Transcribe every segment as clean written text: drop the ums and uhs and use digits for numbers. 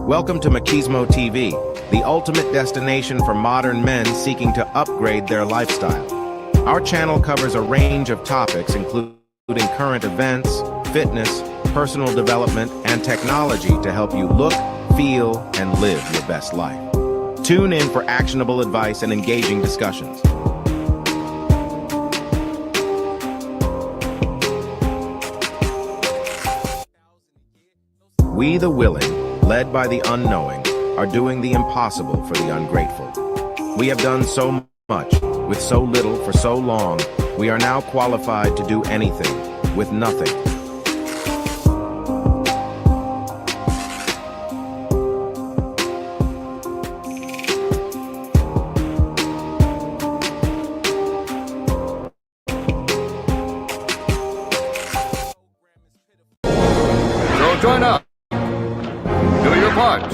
Welcome to MachsimoTV, the ultimate destination for modern men seeking to upgrade their lifestyle. Our channel covers a range of topics including current events, fitness, personal development, and technology to help you look, feel, and live your best life. Tune in for actionable advice and engaging discussions. We the willing, led by the unknowing, are doing the impossible for the ungrateful. We have done so much, with so little for so long, we are now qualified to do anything, with nothing. So join up. Do your part.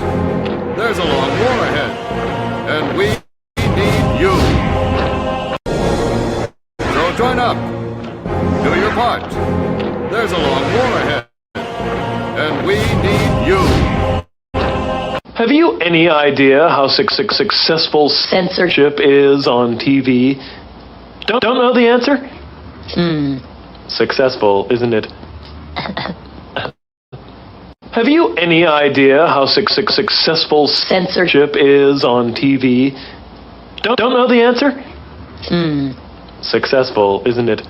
There's a long war ahead, and we need you. So join up. Do your part. There's a long war ahead, and we need you. Have you any idea how successful censorship is on TV? Don't know the answer? Successful, isn't it? Have you any idea how successful censorship is on TV? Don't know the answer? Successful, isn't it?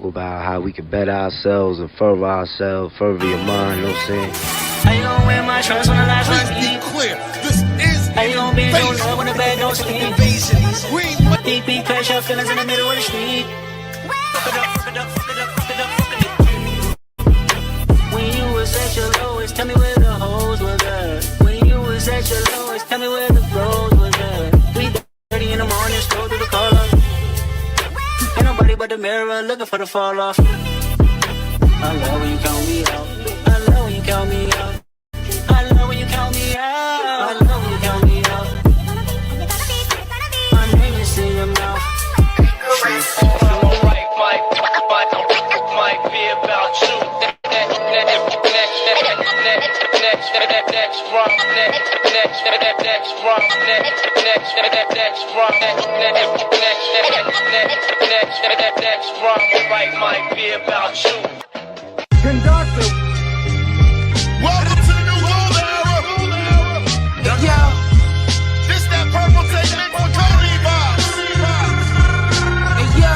About how we can better ourselves and further ourselves, further your mind, you know what I'm saying? I don't wear my trunks on the last one. Let's be clear, this is I don't be no love when the bag don't sleep. invasion. Deep, deep, crash your feelings in the middle of the street. When you was at your lowest, tell me where the hoes was at. When you was at your lowest, tell me where the bros was at. 3:30 in the morning, stroll through the car. Ain't nobody but the mirror looking for the fall off. I love when you count me out. I love when you count me out. I love when you count me out. I love when you count me out. My name is in your mouth. Alright, might be about you. Next right might be about you. Conductor. Welcome to the new gold era. Yo, this that purple technique for 𝐂𝐍𝐉𝐎𝐘. Hey yo,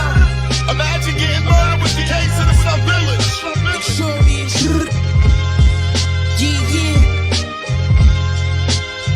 imagine getting murdered with the case in the Sub Village. Sure is. Yeah.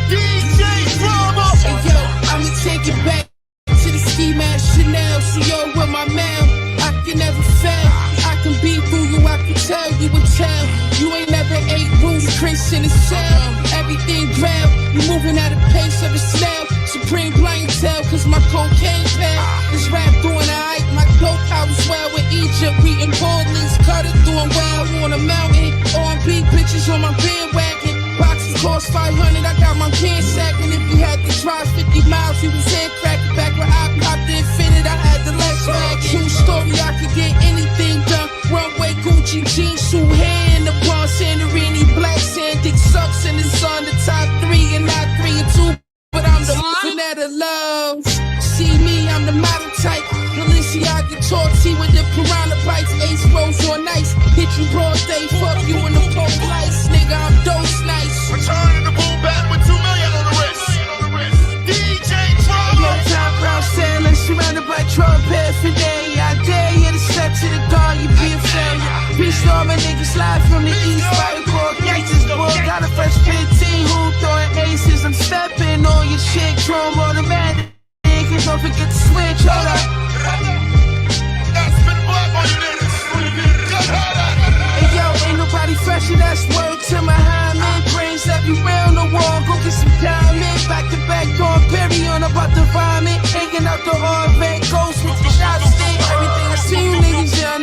DJ Drama. Hey yo, I'ma take it back to the ski mask Chanel. CEO with my mail. I can never fail. I can be through you, I can tell you would tell. You ain't never ate Rudy Chris in a cell. Everything grab, you moving at a pace of a snail. Supreme clientele, cause my cocaine pal is rap doing alright. My dope house well with Egypt, reading Portland's cut it doing well on a mountain. R&B bitches on my bandwagon. Boxes cost 500, I got my pants sacking. If you had to drive 50 miles, you was head cracking. Back when I popped the Infinite, I had the less wagon. True story, I could get anything done. Runway, Gucci, jeans, shoe, hair in the bar, Santorini, black sand, dick sucks in the sun. The top 3 and not 3 and 2, but I'm the Vanetta loves. See me, I'm the model type. Balenciaga torty with the piranha bites. Ace rolls on ice. Hit you broad day, fuck you in the pole lights. Nigga, I'm dose nice. Returning the boom back with 2 million on the wrist. DJ Drama. Yo, Tom Brown sailing, surrounded by Trump paraphernalia. I dare you to step to the guard, you be a failure. Peace all my niggas live from the east, Fireball, Gangsters, boy. Got a fresh 15 who throwing aces. I'm stepping on your shit, drum automatic. Niggas don't forget to switch, hold up. That's been black on you niggas. Hey yo, ain't nobody fresher, that's word to my hymen. Brains everywhere on the wall, go get some diamond. Back to back on Perry on about the vomit. Hanging out the hard red ghost with the shot stick. Everything I see you niggas, young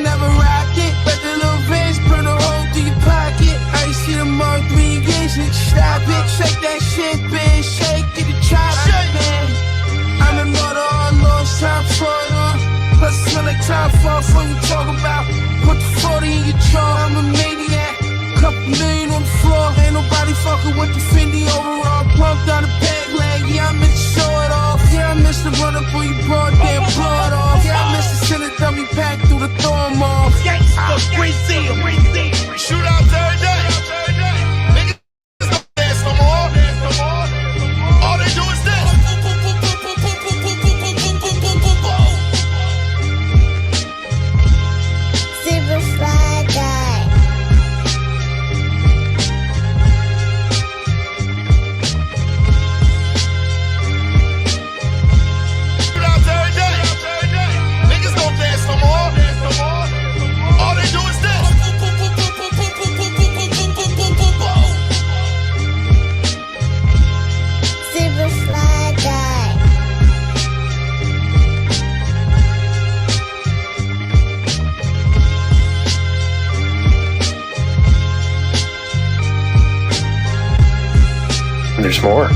there's more.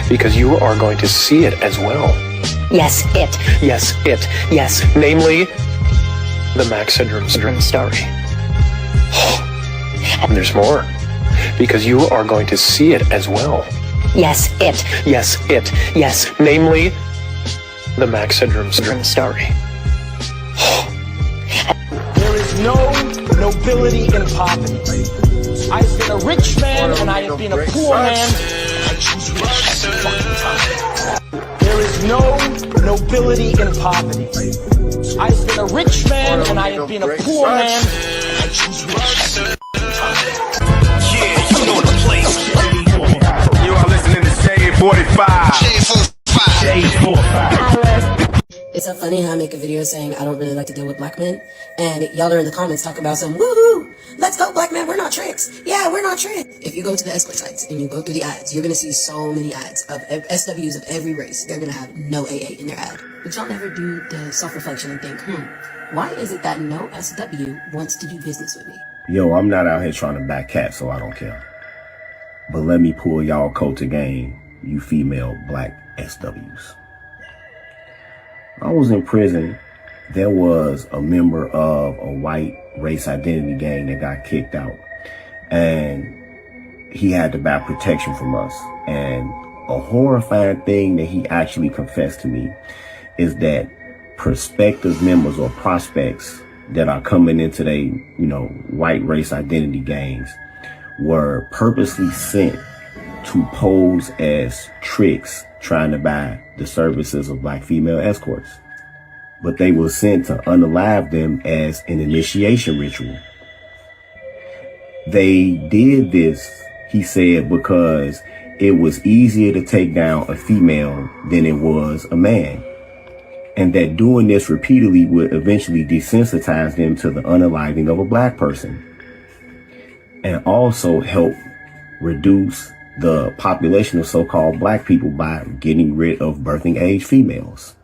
Because you are going to see it as well. Yes, it. Yes, it. Yes. Namely, the Max syndrome story. And there's more. Because you are going to see it as well. Yes, it. Yes, it. Yes. Namely, the Max syndrome story. There is no nobility in poverty. I've been a rich man and I have been a poor man. There is no nobility in poverty. I've been a rich man and I have been a poor man. Yeah, you know the place. You are listening to Shade 45. Shade 45. It's so funny how I make a video saying I don't really like to deal with black men, and y'all are in the comments talking about some woohoo, let's go black men, we're not tricks. Yeah, we're not tricks. If you go to the escort sites and you go through the ads, you're gonna see so many ads of SWs of every race. They're gonna have no AA in their ad. But y'all never do the self-reflection and think, why is it that no SW wants to do business with me? Yo, I'm not out here trying to back cat, so I don't care. But let me pull y'all culture game, you female black SWs. I was in prison. There was a member of a white race identity gang that got kicked out, and he had to buy protection from us. And a horrifying thing that he actually confessed to me is that prospective members or prospects that are coming into they, white race identity gangs were purposely sent to pose as tricks trying to buy the services of black female escorts. But they were sent to unalive them as an initiation ritual. They did this, he said, because it was easier to take down a female than it was a man. And that doing this repeatedly would eventually desensitize them to the unaliving of a black person. And also help reduce the population of so-called black people by getting rid of birthing age females.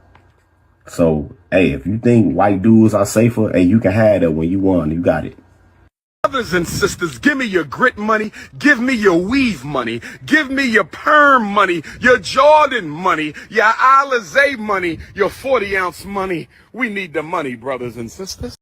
So, hey, if you think white dudes are safer, hey, you can have that when you want. You got it. Brothers and sisters, give me your grit money, give me your weave money, give me your perm money, your Jordan money, your 𝐓𝐇𝐈𝐒 money, your 40-ounce money. We need the money, brothers and sisters.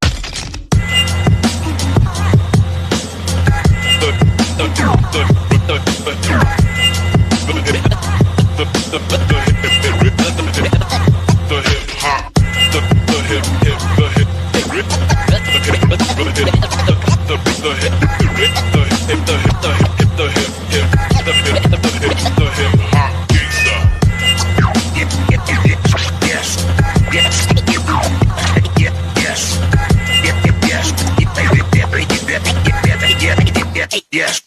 Yes.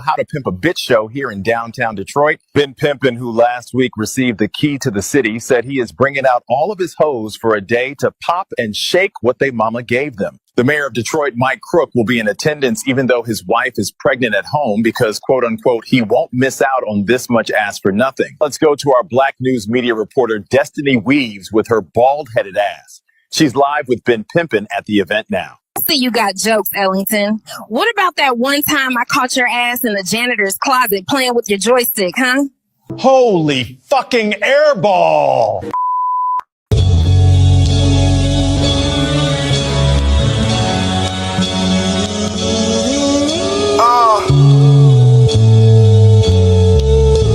How to Pimp a Bitch show here in downtown Detroit. Ben Pimpin, who last week received the key to the city, said he is bringing out all of his hoes for a day to pop and shake what they mama gave them. The mayor of Detroit, Mike Crook, will be in attendance even though his wife is pregnant at home because, quote unquote, he won't miss out on this much ass for nothing. Let's go to our Black News media reporter, Destiny Weaves, with her bald-headed ass. She's live with Ben Pimpin at the event now. See, you got jokes, Ellington. What about that one time I caught your ass in the janitor's closet playing with your joystick, huh? Holy fucking airball!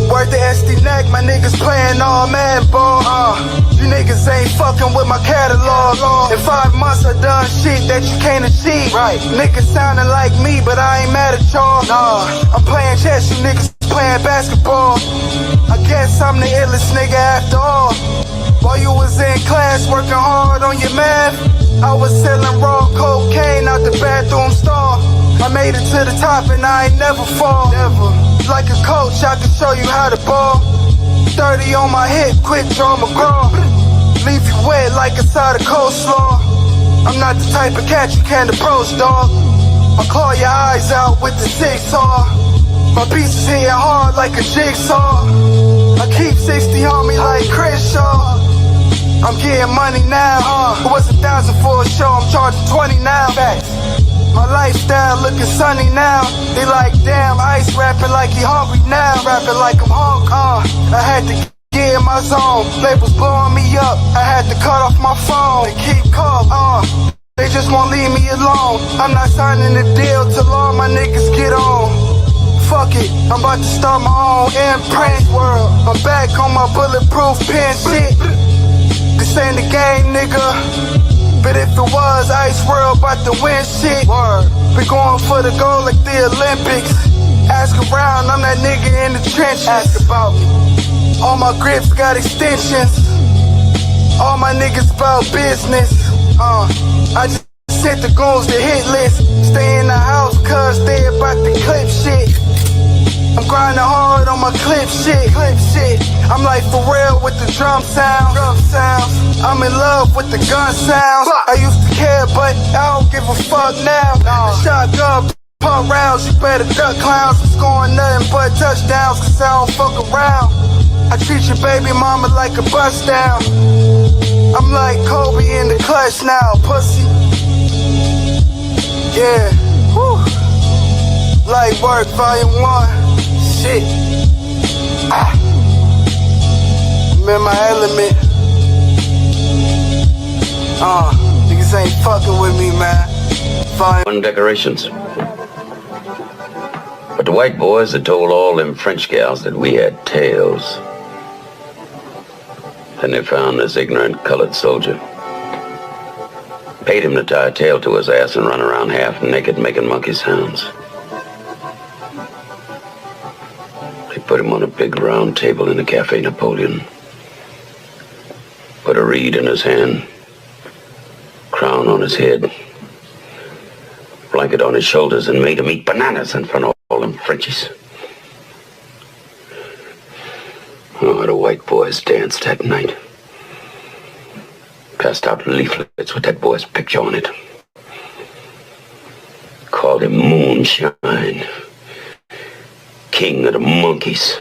Word to SD Neck, my niggas playing all man ball. You niggas ain't fucking with my catalog. In 5 months I done shit that you can't achieve. Right. Niggas sounding like me, but I ain't mad at y'all. Nah, I'm playing chess, you niggas playing basketball. I guess I'm the illest nigga after all. While you was in class working hard on your math, I was selling raw cocaine out the bathroom stall. I made it to the top and I ain't never fall. Never. Like a coach, I can show you how to ball. 30 on my hip, quick draw McGraw. leave you wet like a side of coleslaw. I'm not the type of cat you can't approach, dog. I'll claw your eyes out with the jigsaw. My pieces hitting hard like a jigsaw. I keep 60 on me like Chris Shaw. I'm getting money now. It was 1,000 for a show, I'm charging 20 now. My lifestyle looking sunny now. They like, damn, Ice rapping like he hungry now. Rapping like I'm hungry. I had to get in my zone. Labels blowing me up. I had to cut off my phone. They keep calling. They just won't leave me alone. I'm not signing the deal till all my niggas get on. Fuck it, I'm about to start my own imprint world. I'm back on my bulletproof pen shit. This ain't the game, nigga. But if it was, Ice World about to win shit. Been going for the gold like the Olympics. Ask around, I'm that nigga in the trenches. Ask about me. All my grips got extensions. All my niggas about business. I just sent the goons to hit list. Stay in the house cause they about to clip shit. I'm grinding hard on my clip shit. I'm like for real with the drum sounds. I'm in love with the gun sounds. I used to care, but I don't give a fuck now. Shotgun, pump rounds, you better duck clowns. I'm scoring nothing but touchdowns, cause I don't fuck around. I treat your baby mama like a bust down. I'm like Kobe in the clutch now, pussy. Yeah, whew. Light work, volume 1. Shit. I'm in my element. Niggas ain't fucking with me, man. Fine decorations. But the white boys had told all them French gals that we had tails. Then they found this ignorant colored soldier. Paid him to tie a tail to his ass and run around half naked making monkey sounds. Put him on a big round table in the Cafe Napoleon. Put a reed in his hand, crown on his head, blanket on his shoulders, and made him eat bananas in front of all them Frenchies. Oh, the white boys danced that night. Passed out leaflets with that boy's picture on it. Called him Moonshine. King of the monkeys.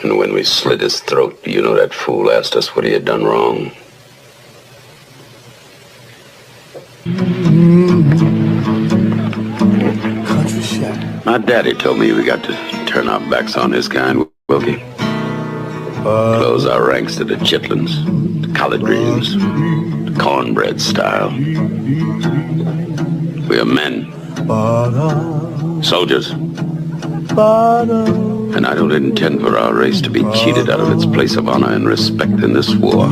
And when we slit his throat, you know that fool asked us what he had done wrong. Country shot. My daddy told me we got to turn our backs on this kind, Wilkie. Close our ranks to the chitlins, the collard greens, the cornbread style. We are men. Soldiers. And I don't intend for our race to be cheated out of its place of honor and respect in this war.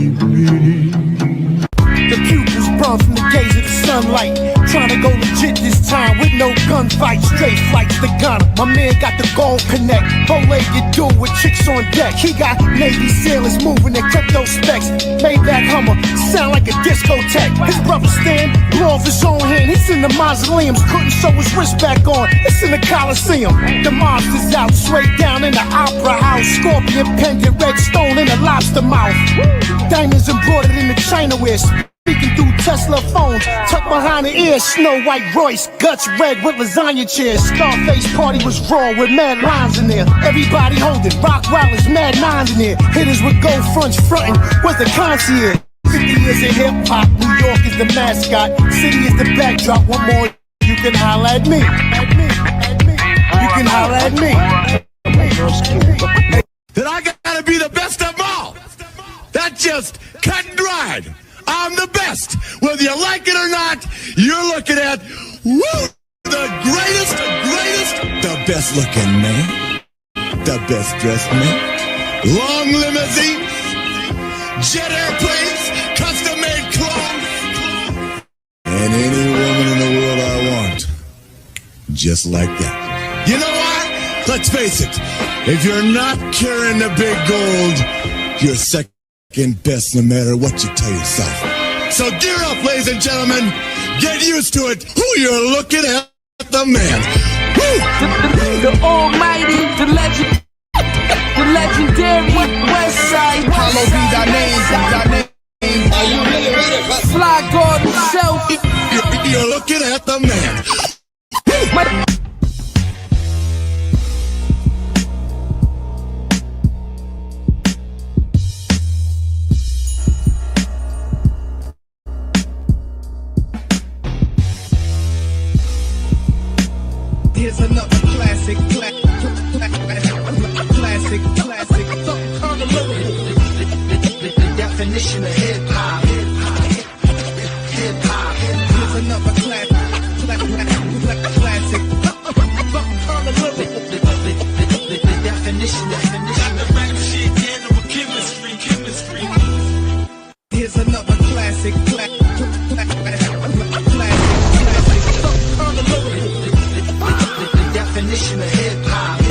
The pupils burn from the gaze of the sunlight. Trying to go legit this time with no gunfight. Straight flights to Ghana. My man got the gold connect. Bow-legged dude with chicks on deck. He got Navy sailors moving their crypto specs. Maybach Hummer, sound like a discotheque. His brother Stan blew off his own hand. He's in the mausoleums, couldn't sew his wrist back on. It's in the Coliseum. The monsters out, straight down in the opera house. Scorpion pendant, red stone in a lobster mouth. Diamonds embroidered in the China wear. Speaking through Tesla phones, tucked behind the ear, Snow White Royce, guts red with lasagna chairs. Scarface party was raw with mad lines in there. Everybody holding, Rottweilers, mad nines in there. Hitters with gold fronts frontin', where's the concierge? 50 years of hip hop, New York is the mascot, city is the backdrop. One more, you can holler at me. You can holler at me. That I gotta be the best of them all. That just cut and dried. I'm the best. Whether you like it or not, you're looking at, woo, the greatest, the best looking man, the best dressed man, long limousines, jet airplanes, custom made clothes, and any woman in the world I want, just like that. You know what? Let's face it, if you're not carrying the big gold, you're second best no matter what you tell yourself. So gear up, ladies and gentlemen. Get used to it. Who you're looking at, the man. Woo! The almighty, the legend, the legendary West Side. Hollow be thy name. Are you really ready? Fly God himself. You're looking at the man. Here's another classic. The definition of hip hop. Here's another classic. The definition. Here's another classic. The definition of hip hop.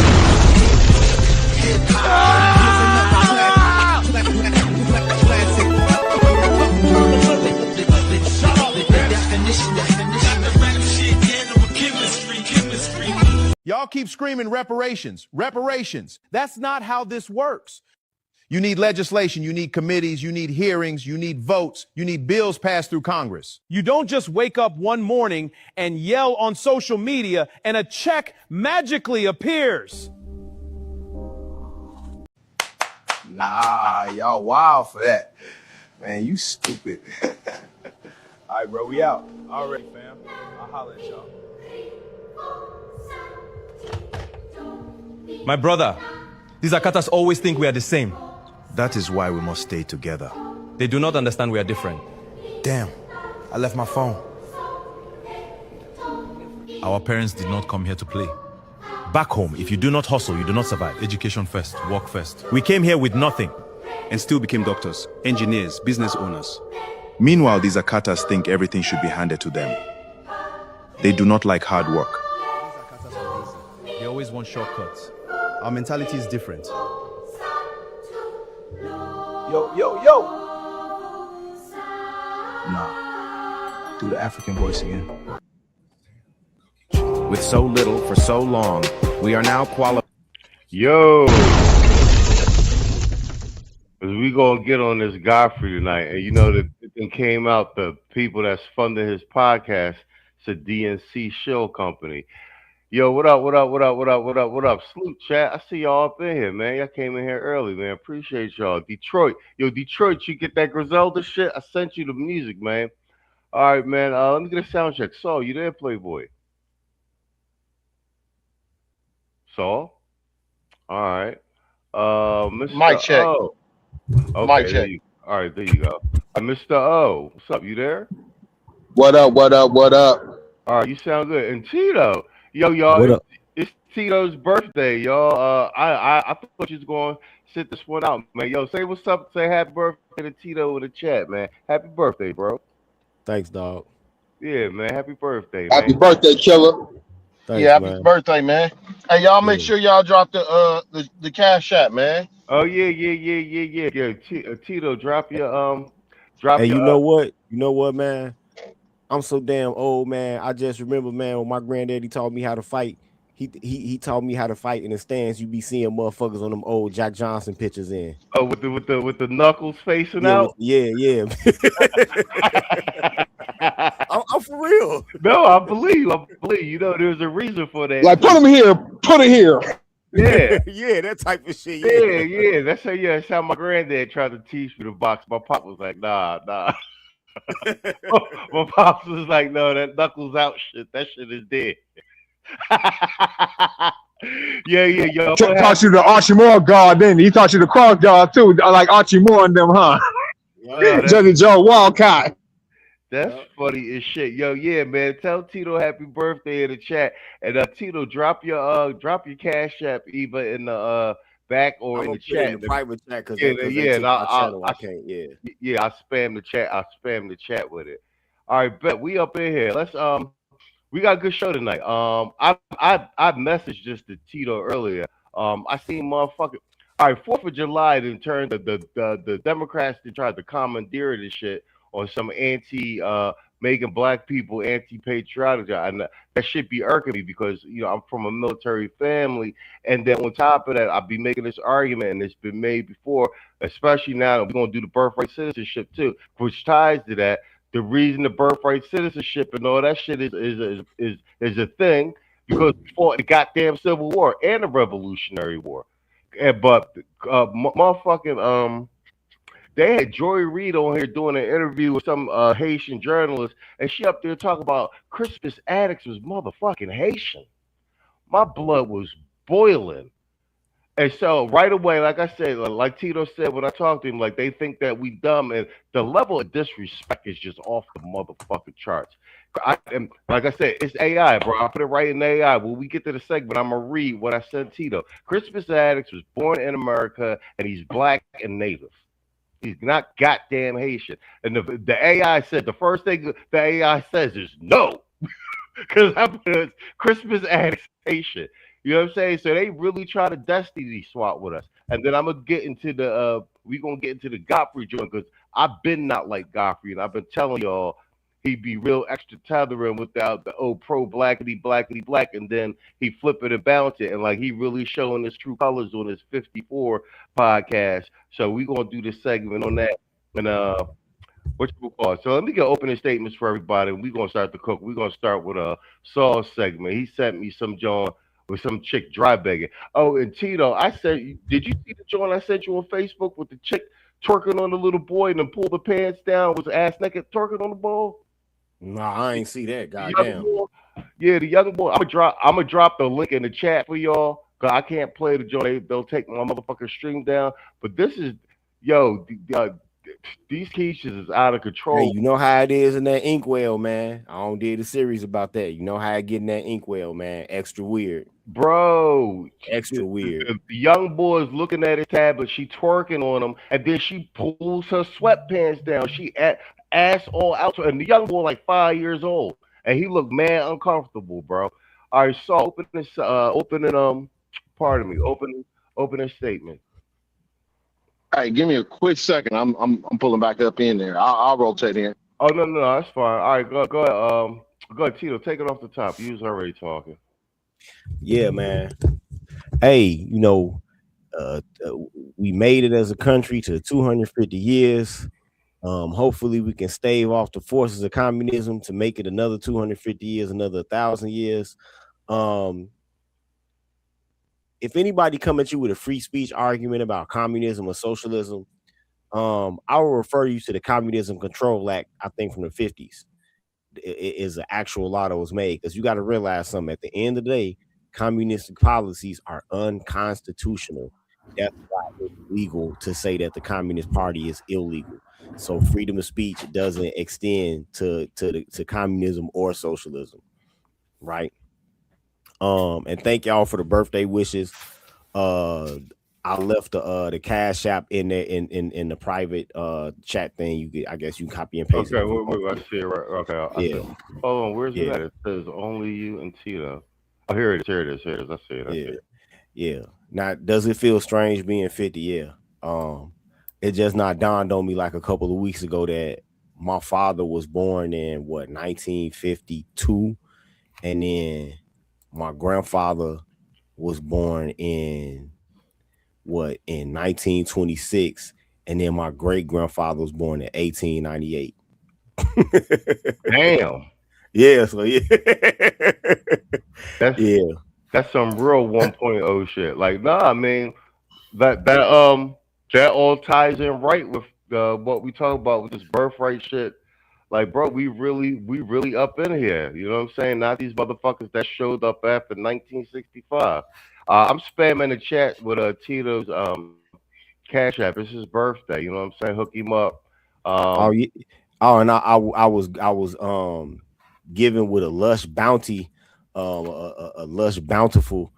Y'all keep screaming reparations. Reparations. That's not how this works. You need legislation, you need committees, you need hearings, you need votes, you need bills passed through Congress. You don't just wake up one morning and yell on social media and a check magically appears. Nah, y'all wild for that. Man, you stupid. All right, bro, we out. All right, fam. I'll holler at y'all. My brother, these Akatas always think we are the same. That is why we must stay together. They do not understand we are different. Damn, I left my phone. Our parents did not come here to play. Back home, if you do not hustle, you do not survive. Education first, work first. We came here with nothing. And still became doctors, engineers, business owners. Meanwhile, these Akatas think everything should be handed to them. They do not like hard work. They always want shortcuts. Our mentality is different. Yo. Nah. Do the African voice again. With so little for so long, we are now qualified. Yo. We gonna get on this Godfrey tonight, and you know that it came out the people that's funding his podcast. It's a DNC shell company. Yo, what up? Salute, chat. I see y'all up in here, man. Y'all came in here early, man. Appreciate y'all. Detroit. Yo, Detroit, you get that Griselda shit? I sent you the music, man. All right, man. Let me get a sound check. Saul, you there, Playboy? Saul? All right. Mr. Mic check. O. Okay, Mic check. All right, there you go. Mr. O, what's up? You there? What up? All right, you sound good. And Tito. Yo, y'all, it's Tito's birthday, y'all. I thought you was going to sit this one out, man. Yo, say what's up. Say happy birthday to Tito in the chat, man. Happy birthday, bro. Thanks, dog. Yeah, man. Happy birthday, Happy man. birthday, killer. Thanks, yeah, happy man. birthday, man. Hey, y'all make sure y'all drop the cash app, man. Oh, yeah. Tito, drop your Hey, you know what? You know what, man? I'm so damn old, man. I just remember, man, when my granddaddy taught me how to fight. He taught me how to fight in the stands. You be seeing motherfuckers on them old Jack Johnson pictures in. Oh, with the knuckles facing out. Yeah. I'm for real. No, I believe. You know, there's a reason for that. Like, put him here. Put it here. Yeah. Yeah, that type of shit. Yeah. That's how my granddad tried to teach me to box. My pop was like, nah. My pops was like, no, that knuckles out shit. That shit is dead. yeah. Taught you the Archie Moore guard, then he taught you the cross guard too, like Archie Moore and them, huh? Judge Joe Walcott. That's funny as shit. Yo, yeah, man. Tell Tito happy birthday in the chat, and Tito, drop your cash app either in the back or in the chat. In the private chat, because I can't. Yeah, I spam the chat. I spam the chat with it. All right, bet we up in here. Let's we got a good show tonight. I messaged this to Tito earlier. I seen motherfucker. All right, 4th of July then turned the Democrats that tried to commandeer this shit on some making black people anti-patriotic. And that shit be irking me because, you know, I'm from a military family. And then on top of that, I'll be making this argument, and it's been made before, especially now that we're going to do the birthright citizenship too, which ties to that. The reason the birthright citizenship and all that shit is a thing because we fought the goddamn Civil War and the Revolutionary War. But motherfucking they had Joy Reid on here doing an interview with some Haitian journalist, and she up there talking about Crispus Attucks was motherfucking Haitian. My blood was boiling. And so right away, like I said, like Tito said when I talked to him, like they think that we dumb, and the level of disrespect is just off the motherfucking charts. And like I said, it's AI, bro. I put it right in AI. When we get to the segment, I'm gonna read what I sent Tito. Crispus Attucks was born in America, and he's black and native. He's not goddamn Haitian. And the AI said the first thing the AI says is no, because Crispus Attucks Haitian. You know what I'm saying? So they really try to destiny swap with us. And then I'm gonna get into the we're gonna get into the Godfrey joint because I've been not like Godfrey, and I've been telling y'all he'd be real extra tethering without the pro blackity black, and then he flip it and bounce it, and like he really showing his true colors on his 54 podcast. So we're gonna do this segment on that. And what you call it? So let me get opening statements for everybody, and we're gonna start the cook. We're gonna start with a Saul's segment. He sent me some joint with some chick dry begging. Oh, and Tito, I said, did you see the joint I sent you on Facebook with the chick twerking on the little boy and then pulled the pants down, was ass naked twerking on the ball? Nah, I ain't see that. Goddamn. Yeah, the young boy. I'm gonna drop the link in the chat for y'all. Cause I can't play the joint. They'll take my motherfucking stream down. But this is, yo, these quiches is out of control. Hey, you know how it is in that Inkwell, man. I don't did a series about that. You know how I get in that Inkwell, man. Extra weird. Bro, extra weird. The young boy is looking at his tablet. She twerking on him, and then she pulls her sweatpants down. She ass all out, and the young boy like 5 years old, and he looked mad uncomfortable, bro. All right, so opening statement. All right, give me a quick second. I'm pulling back up in there. I'll rotate in. Oh no, that's fine. All right, go ahead. Go ahead, Tito. Take it off the top. You was already talking. Yeah, man. Hey, you know, we made it as a country to 250 years. Hopefully we can stave off the forces of communism to make it another 250 years, another 1,000 years. If anybody come at you with a free speech argument about communism or socialism, I will refer you to the Communism Control Act, I think from the 50s. It is an actual law that was made, because you got to realize something. At the end of the day, communistic policies are unconstitutional. That's why it's legal to say that the Communist Party is illegal. So freedom of speech doesn't extend to communism or socialism, right? And thank y'all for the birthday wishes. I left the Cash App in there in the private chat thing. You get, I guess you can copy and paste. Okay, wait, I see it right. Okay, yeah. Hold on, where's it at? It says only you and Tito. Oh, here it is. I see it. Yeah. Now, does it feel strange being 50? Yeah. It just not dawned on me like a couple of weeks ago that my father was born in 1952, and then my grandfather was born in 1926, and then my great grandfather was born in 1898. Damn. Yeah, so yeah. That's some real 1.0 shit. Like, nah, I mean, that all ties in right with what we talk about with this birthright shit. Like, bro, we really up in here. You know what I'm saying? Not these motherfuckers that showed up after 1965. I'm spamming the chat with Tito's Cash App. It's his birthday. You know what I'm saying? Hook him up. And I was given with a lush bounty, a lush bountiful.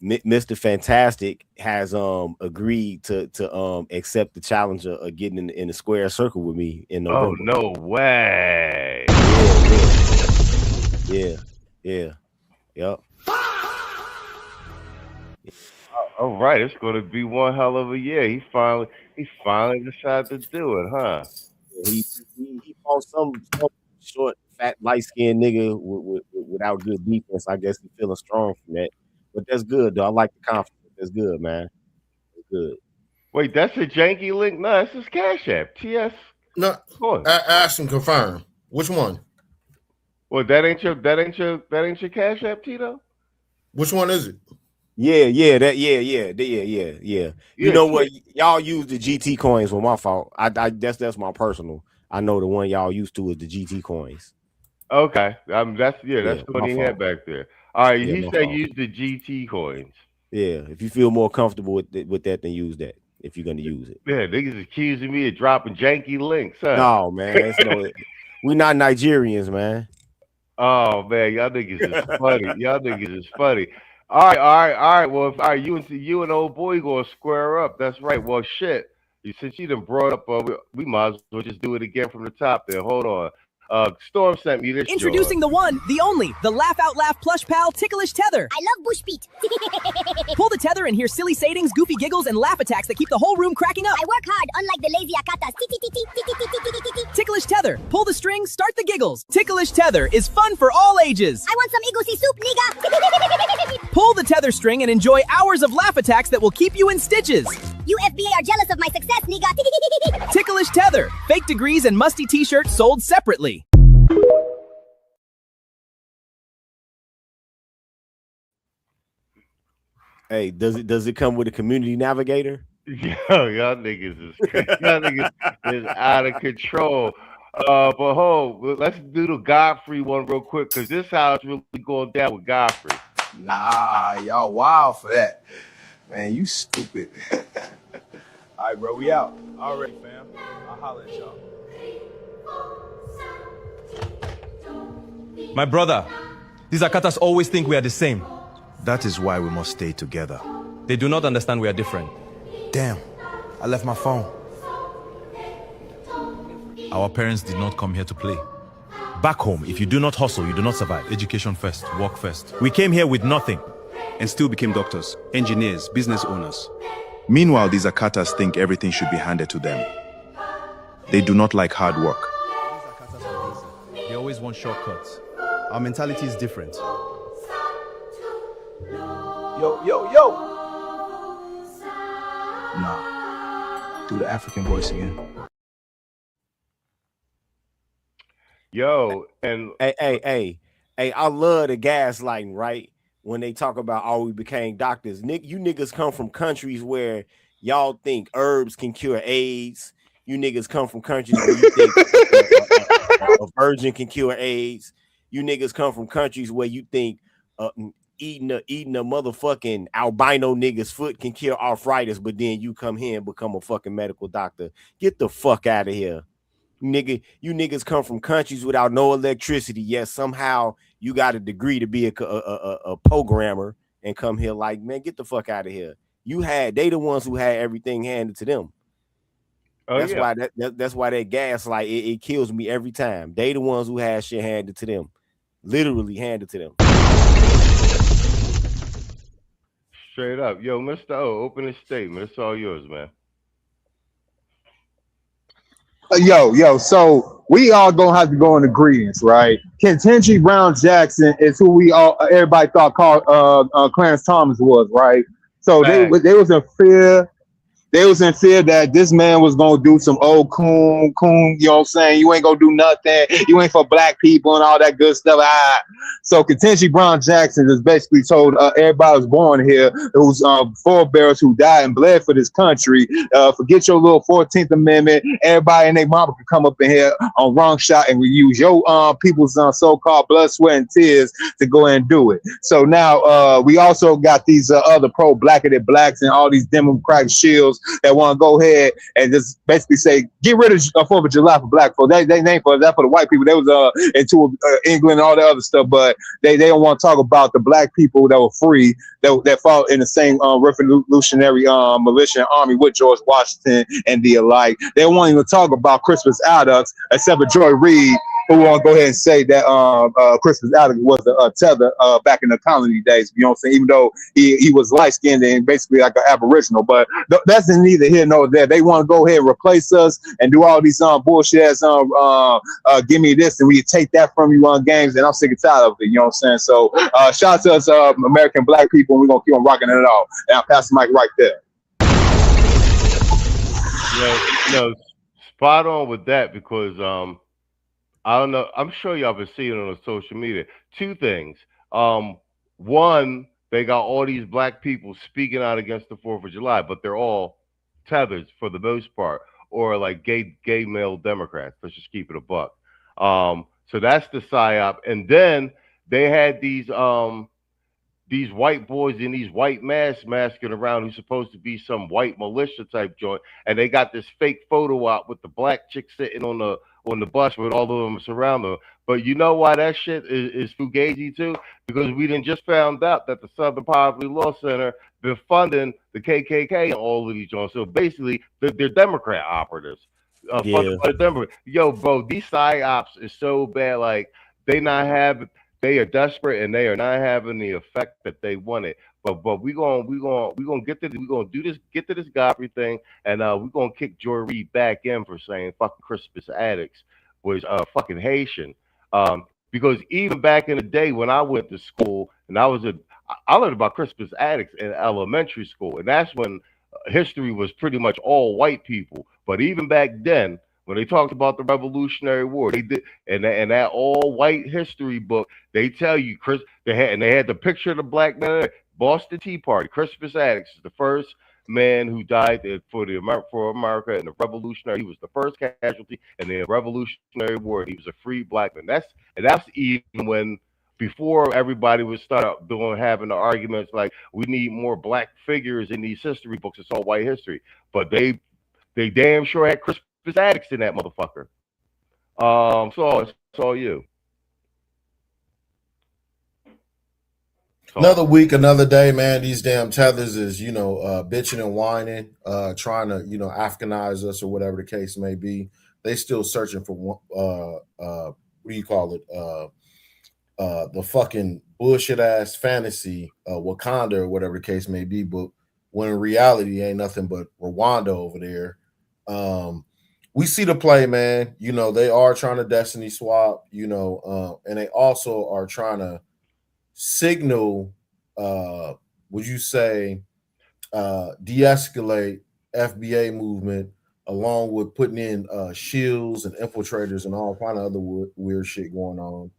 Mr. Fantastic has agreed to accept the challenge of getting in the square circle with me in November. Oh, no way. Yeah. Yep. All right, it's going to be one hell of a year. He finally decided to do it, huh? He fought some short, fat, light-skinned nigga without good defense. I guess he's feeling strong from that. But that's good, though. I like the confidence. That's good, man. That's good. Wait, that's a janky link? No, it's his Cash App. TS. No, ask him confirm. Which one? Well, that ain't your Cash App, Tito? Which one is it? Yeah. You know what? Y'all use the GT coins for my fault. That's my personal. I know the one y'all used to is the GT coins. Okay. That's the one he had back there. All right, he said use the GT coins. Yeah, if you feel more comfortable with that, then use that. If you're gonna use it. Yeah, niggas accusing me of dropping janky links, huh? No, man. We not Nigerians, man. Oh man, y'all niggas is funny. Y'all niggas is funny. All right. Well, you and old boy gonna square up. That's right. Well, shit. Since you done brought up, we might as well just do it again from the top there. Hold on. Storm sent me this. Introducing the one, the only, the Laugh Out Laugh plush pal Ticklish Tether. I love Bush Beat. Pull the tether and hear silly sayings, goofy giggles, and laugh attacks that keep the whole room cracking up. I work hard, unlike the lazy akatas. Ticklish Tether. Pull the string, start the giggles. Ticklish Tether is fun for all ages. I want some egusi soup, nigga. Pull the tether string and enjoy hours of laugh attacks that will keep you in stitches. You FBA are jealous of my success, nigga. Ticklish Tether. Fake degrees and musty t-shirts sold separately. Hey, does it come with a community navigator? Yo, y'all niggas is out of control. But hold, let's do the Godfrey one real quick, because this how it's really going down with Godfrey. Nah, y'all wild for that. Man, you stupid. All right, bro, we out. All right, fam. I'll holler at y'all. My brother, these Akatas always think we are the same. That is why we must stay together. They do not understand we are different. Damn, I left my phone. Our parents did not come here to play. Back home, if you do not hustle, you do not survive. Education first, work first. We came here with nothing. And still became doctors, engineers, business owners. Meanwhile, these Akatas think everything should be handed to them. They do not like hard work. They always want shortcuts. Our mentality is different. Yo. Nah. Do the African voice again. Yo, and hey, I love the gaslighting, right? When they talk about we became doctors. You niggas come from countries where y'all think herbs can cure AIDS. You niggas come from countries where you think a virgin can cure AIDS. You niggas come from countries where you think eating a motherfucking albino nigga's foot can cure arthritis, but then you come here and become a fucking medical doctor. Get the fuck out of here. Nigga, you niggas come from countries without no electricity, yet somehow you got a degree to be a programmer and come here like, man, get the fuck out of here. They the ones who had everything handed to them. That's why that gaslight it kills me every time. They the ones who had shit handed to them, literally handed to them. straight up. Yo, Mr. O, open a statement. It's all yours, man. Yo, so we all gonna have to go in agreement, right? Ketanji Brown Jackson is who everybody thought Clarence Thomas was, right? So they was in fear. They was in fear that this man was gonna do some old coon, you know what I'm saying? You ain't gonna do nothing. You ain't for black people and all that good stuff. So Ketanji Brown Jackson is basically told everybody was born here, who's forebears who died and bled for this country. Forget your little 14th Amendment. Everybody and their mama can come up in here on wrong shot and we use your people's so-called blood, sweat, and tears to go and do it. So now we also got these other pro-blacketed blacks and all these Democratic shields that want to go ahead and just basically say, get rid of 4th of July for black folks. They name for that for the white people. They was into England and all that other stuff, but they don't want to talk about the black people that were free, that fought in the same revolutionary militia and army with George Washington and the alike. They won't even talk about Crispus Attucks, except for Joy Reid who want to go ahead and say that Crispus Attucks was a tether back in the colony days. You know what I'm saying? Even though he was light skinned and basically like an aboriginal, but that's neither here nor there. They want to go ahead and replace us and do all these bullshit ass give me this and we take that from you on games, and I'm sick and tired of it. You know what I'm saying? So shout out to us American black people, and we're gonna keep on rocking it all. And I'll pass the mic right there. No, spot on with that, because I don't know. I'm sure y'all been seeing it on social media. Two things. One, they got all these black people speaking out against the 4th of July, but they're all tethers for the most part, or like gay male Democrats. Let's just keep it a buck. So that's the psyop. And then they had these white boys in these white masks masking around who's supposed to be some white militia type joint, and they got this fake photo out with the black chick sitting on the bus with all of them surrounding them. But you know why that shit is fugazi too? Because we done just found out that the Southern Poverty Law Center been funding the KKK and all of these joints. So basically, they're Democrat operatives. Funded by the Democrat. Yo, bro, these psyops is so bad. Like they are desperate and they are not having the effect that they wanted. But we gonna get to this Godfrey thing, and we're gonna kick Joy Reid back in for saying fucking Crispus Attucks was fucking Haitian. Because even back in the day when I went to school and I learned about Crispus Attucks in elementary school, and that's when history was pretty much all white people. But even back then, when they talked about the Revolutionary War, they did, and that all white history book, they tell you they had the picture of the black man, Boston Tea Party. Crispus Attucks is the first man who died for America in the Revolutionary. He was the first casualty in the Revolutionary War. He was a free black man. That's even when, before everybody would start having the arguments like we need more black figures in these history books. It's all white history, but they damn sure had Crispus Attucks in that motherfucker. So it's all you. Another week, another day, man. These damn tethers is, bitching and whining, trying to, Africanize us or whatever the case may be. They still searching for what do you call it? The fucking bullshit ass fantasy, Wakanda or whatever the case may be. But when in reality, ain't nothing but Rwanda over there. We see the play, man. They are trying to destiny swap, and they also are trying to signal, would you say, de-escalate FBA movement, along with putting in shields and infiltrators and all kind of other weird shit going on.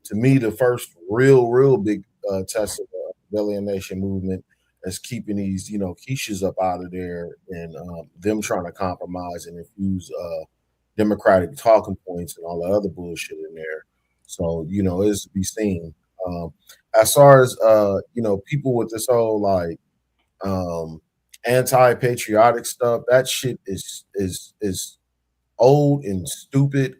To me, the first real big test of the Alien Nation movement is keeping these, quiches up out of there, and them trying to compromise and infuse democratic talking points and all the other bullshit in there. So, it's to be seen. As far as people with this whole like anti-patriotic stuff, that shit is old and stupid.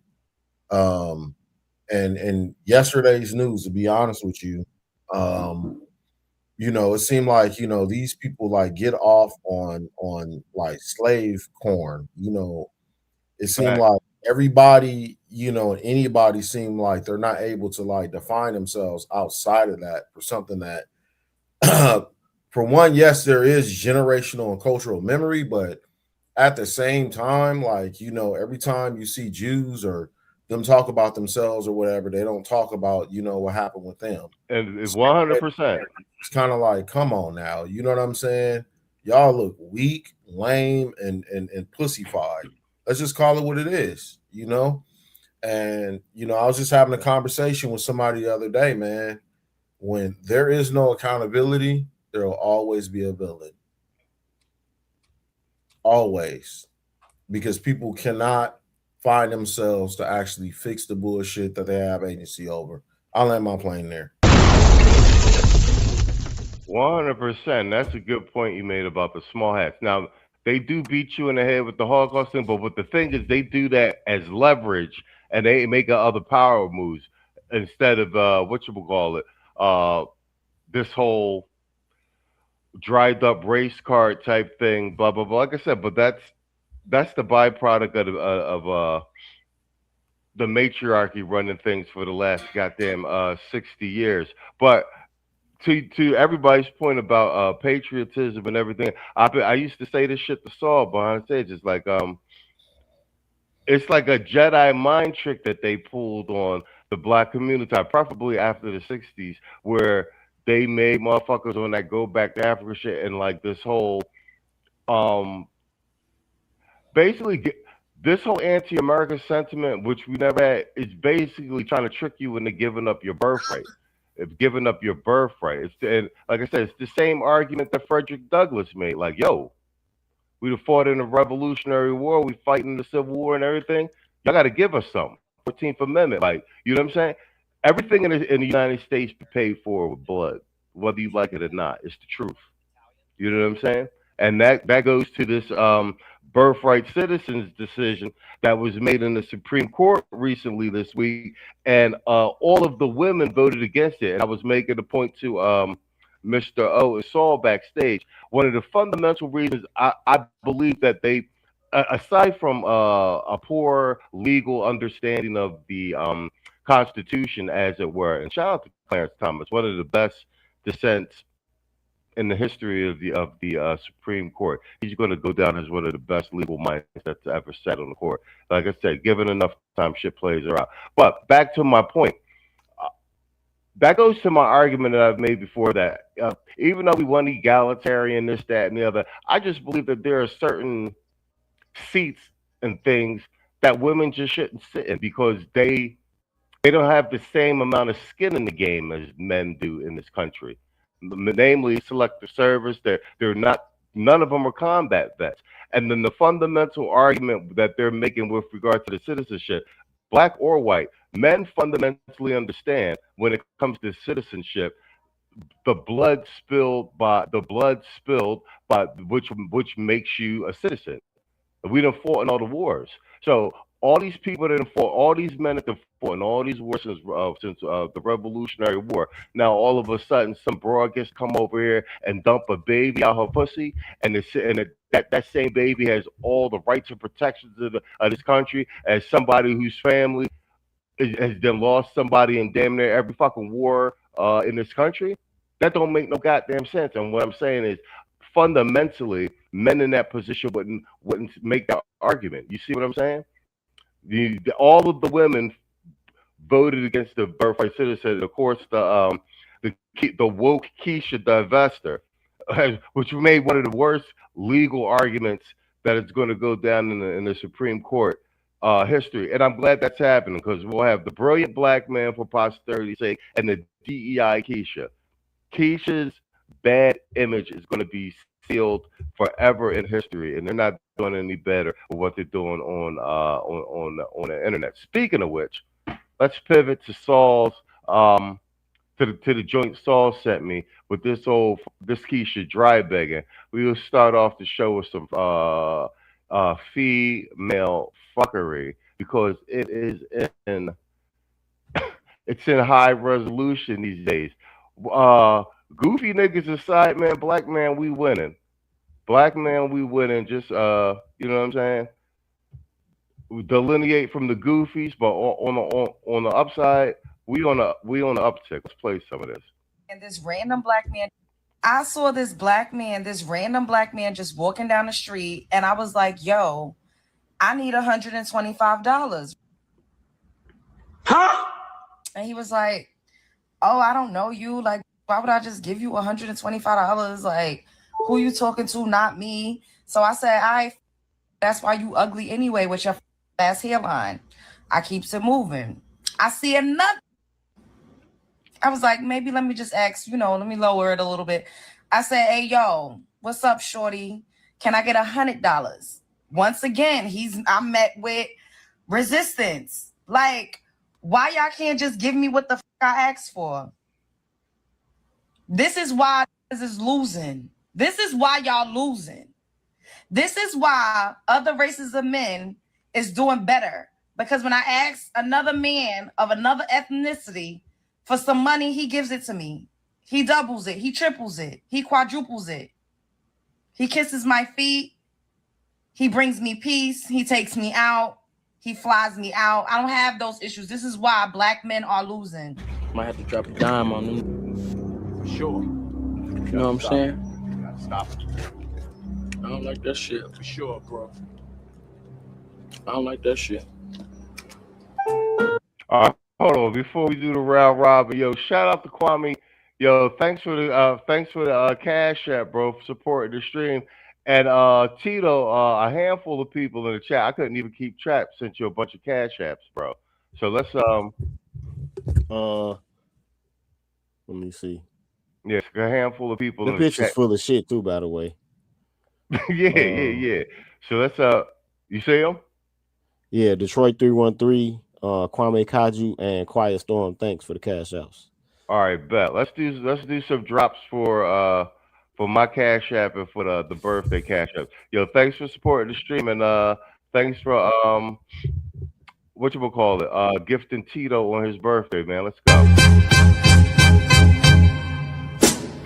And yesterday's news, to be honest with you, it seemed like these people like get off on like slave corn. It seemed like everybody, anybody seemed like they're not able to like define themselves outside of that for something that, for one, yes, there is generational and cultural memory, but at the same time, like, every time you see Jews or them talk about themselves or whatever, they don't talk about, what happened with them. And it's 100%. It's kind of like, come on now, you know what I'm saying? Y'all look weak, lame, and pussified. Let's just call it what it is, And, I was just having a conversation with somebody the other day, man. When there is no accountability, there will always be a villain. Always. Because people cannot find themselves to actually fix the bullshit that they have agency over. I'll land my plane there. 100%. That's a good point you made about the small hats. Now, they do beat you in the head with the Holocaust thing, but what the thing is, they do that as leverage, and they make other power moves instead of this whole dried up race card type thing, blah blah blah. Like I said, but that's the byproduct the matriarchy running things for the last goddamn 60 years. But to everybody's point about patriotism and everything, I used to say this shit to Saul behind stage. It's like a Jedi mind trick that they pulled on the black community, preferably after the 60s, where they made motherfuckers on that go back to Africa shit, and like this whole this whole anti-American sentiment, which we never had, is basically trying to trick you into giving up your birthright. It's giving up your birthright. And like I said, it's the same argument that Frederick Douglass made. Like, yo, we'd have fought in the Revolutionary War, we fight in the Civil War and everything. Y'all got to give us something. 14th Amendment, like, you know what I'm saying? Everything in the United States be paid for with blood, whether you like it or not. It's the truth. You know what I'm saying? And that goes to this birthright citizens decision that was made in the Supreme Court recently this week, and all of the women voted against it. And I was making a point to Mr. O and Saul backstage. One of the fundamental reasons I believe that they, aside from a poor legal understanding of the Constitution, as it were, and shout out to Clarence Thomas, one of the best dissents in the history of the Supreme Court. He's going to go down as one of the best legal minds that's ever sat on the court. Like I said, given enough time, shit plays are out. But back to my point. That goes to my argument that I've made before, that even though we want egalitarian, this, that, and the other, I just believe that there are certain seats and things that women just shouldn't sit in because they don't have the same amount of skin in the game as men do in this country. Namely, selective service. They're not. None of them are combat vets. And then the fundamental argument that they're making with regard to the citizenship, black or white, men fundamentally understand when it comes to citizenship, the blood spilled by which makes you a citizen. We done fought in all the wars. So all these people that have fought, all these men that have fought in all these wars since the Revolutionary War. Now all of a sudden, some broad gets come over here and dump a baby out her pussy, and that same baby has all the rights and protections of this country as somebody whose family has then lost somebody in damn near every fucking war in this country. That don't make no goddamn sense. And what I'm saying is, fundamentally, men in that position wouldn't make that argument. You see what I'm saying? All of the women voted against the birthright citizen. Of course, the woke Keisha divester, which made one of the worst legal arguments that it's going to go down in the Supreme Court history. And I'm glad that's happening because we'll have the brilliant black man for posterity's sake and the DEI Keisha. Keisha's bad image is going to be sealed forever in history, and they're not doing any better with what they're doing on the internet. Speaking of which, let's pivot to Saul's to the joint Saul sent me with this Keisha dry begging. We will start off the show with some female fuckery because it is in it's in high resolution these days. Goofy niggas aside, man, black man, we winning. Black man, we winning. Just you know what I'm saying? We delineate from the goofies, but on the upside, we on the uptick. Let's play some of this. And this random black man, I saw this random black man just walking down the street, and I was like, yo, I need $125. Huh? And he was like, oh, I don't know you. Like, why would I just give you $125? Like, who you talking to? Not me. So I said, that's why you ugly anyway with your ass hairline. I keeps it moving. I see another. I was like, maybe let me just ask, let me lower it a little bit. I said, hey, yo, what's up, shorty? Can I get $100? Once again, I'm met with resistance. Like, why y'all can't just give me what the fuck I asked for? This is why this is losing. This is why y'all losing. This is why other races of men is doing better. Because when I ask another man of another ethnicity for some money, he gives it to me. He doubles it. He triples it. He quadruples it. He kisses my feet. He brings me peace. He takes me out. He flies me out. I don't have those issues. This is why black men are losing. Might have to drop a dime on them. For sure. You know what I'm saying? You gotta stop it. I don't like that shit. For sure, bro. I don't like that shit. All right, hold on. Before we do the round robin, yo, shout out to Kwame. Yo, thanks for the Cash App, bro, for supporting the stream. And Tito, a handful of people in the chat. I couldn't even keep track. Sent you a bunch of Cash Apps, bro. So let's let me see. Yes, a handful of people. The in the picture's chat. full of shit too, by the way. yeah. So let's you see them? Yeah, Detroit 313, Kwame Kaju, and Quiet Storm. Thanks for the cash outs. All right, bet. Let's do some drops for my Cash App and for the birthday Cash App. Yo, thanks for supporting the stream, and thanks for whatchamacallit, gifting Tito on his birthday, man. Let's go.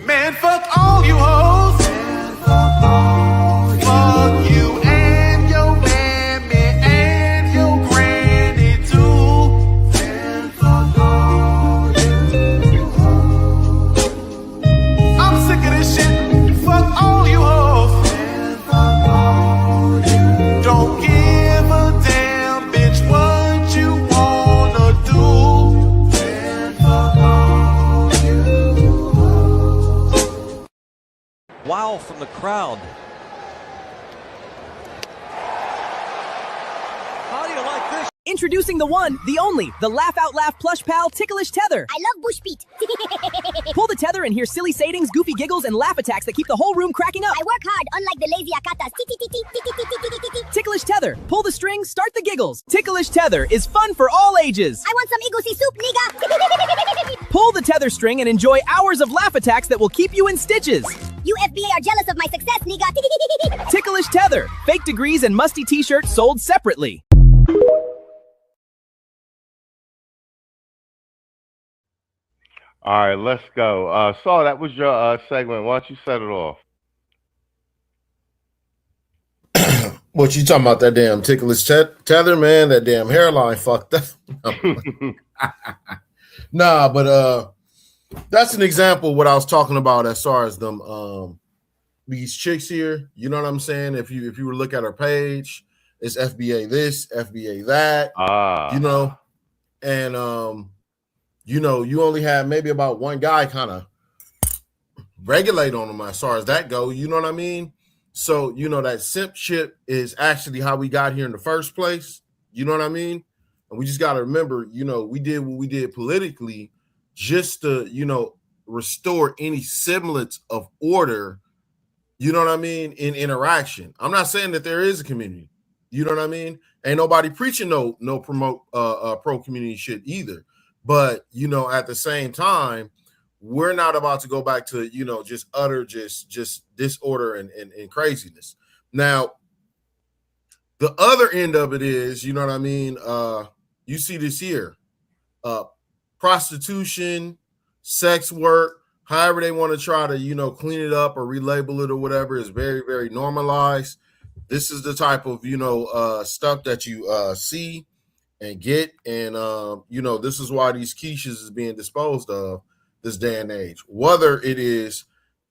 Man, fuck all you hoes. Fuck you and your mammy and your granny too. Fuck all you hoes. I'm sick of this shit. Fuck all you hoes. Don't give a damn, bitch, what you wanna do. Fuck all you hoes. Wow from the crowd. How do you like this? Introducing the one, the only, the Laugh Out Laugh plush pal Ticklish Tether. I love bush beat. Pull the tether and hear silly sayings, goofy giggles, and laugh attacks that keep the whole room cracking up. I work hard, unlike the lazy akatas. Ticklish Tether. Pull the strings, start the giggles. Ticklish Tether is fun for all ages. I want some egusi soup, nigga. Pull the tether string and enjoy hours of laugh attacks that will keep you in stitches. You FBA are jealous of my success, nigga. Ticklish Tether. Fake degrees and musty t-shirts sold separately. All right, let's go. Saul, that was your segment. Why don't you set it off? What you talking about? That damn ticklish tether, man. That damn hairline fucked up. Nah, but that's an example of what I was talking about as far as them these chicks here. You know what I'm saying? If you were to look at her page, it's FBA this, FBA that. You know, and you know, you only have maybe about one guy kind of regulate on them as far as that go. You know what I mean? So, you know, that simp shit is actually how we got here in the first place. You know what I mean? And we just got to remember, you know, we did what we did politically just to, you know, restore any semblance of order, you know what I mean, in interaction. I'm not saying that there is a community. You know what I mean? Ain't nobody preaching no promote pro community shit either. But, you know, at the same time, we're not about to go back to, you know, just utter just disorder and craziness. Now, the other end of it is, you know what I mean? You see this here, prostitution, sex work, however they want to try to, you know, clean it up or relabel it or whatever is very, very normalized. This is the type of, you know, stuff that you see and get, and you know, this is why these quiches is being disposed of this day and age, whether it is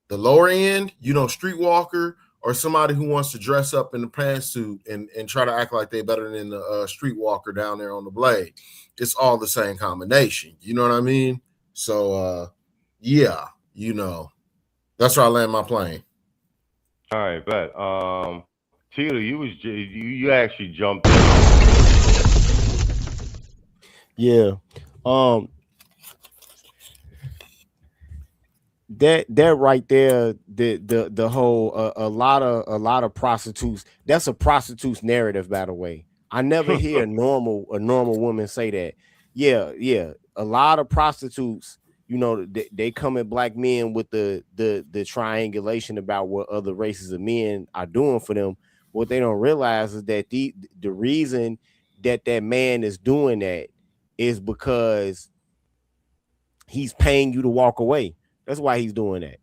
the lower end, you know, streetwalker, or somebody who wants to dress up in the pantsuit and try to act like they're better than the streetwalker down there on the blade. It's all the same combination, you know what I mean? So yeah, you know, that's where I land my plane. All right, bet. Tito, you actually jumped in. Yeah. That right there, the whole a lot of prostitutes, that's a prostitute's narrative, by the way. I never hear a normal woman say that. Yeah. A lot of prostitutes, you know, they come at black men with the triangulation about what other races of men are doing for them. What they don't realize is that the reason that man is doing that is because he's paying you to walk away. That's why he's doing that.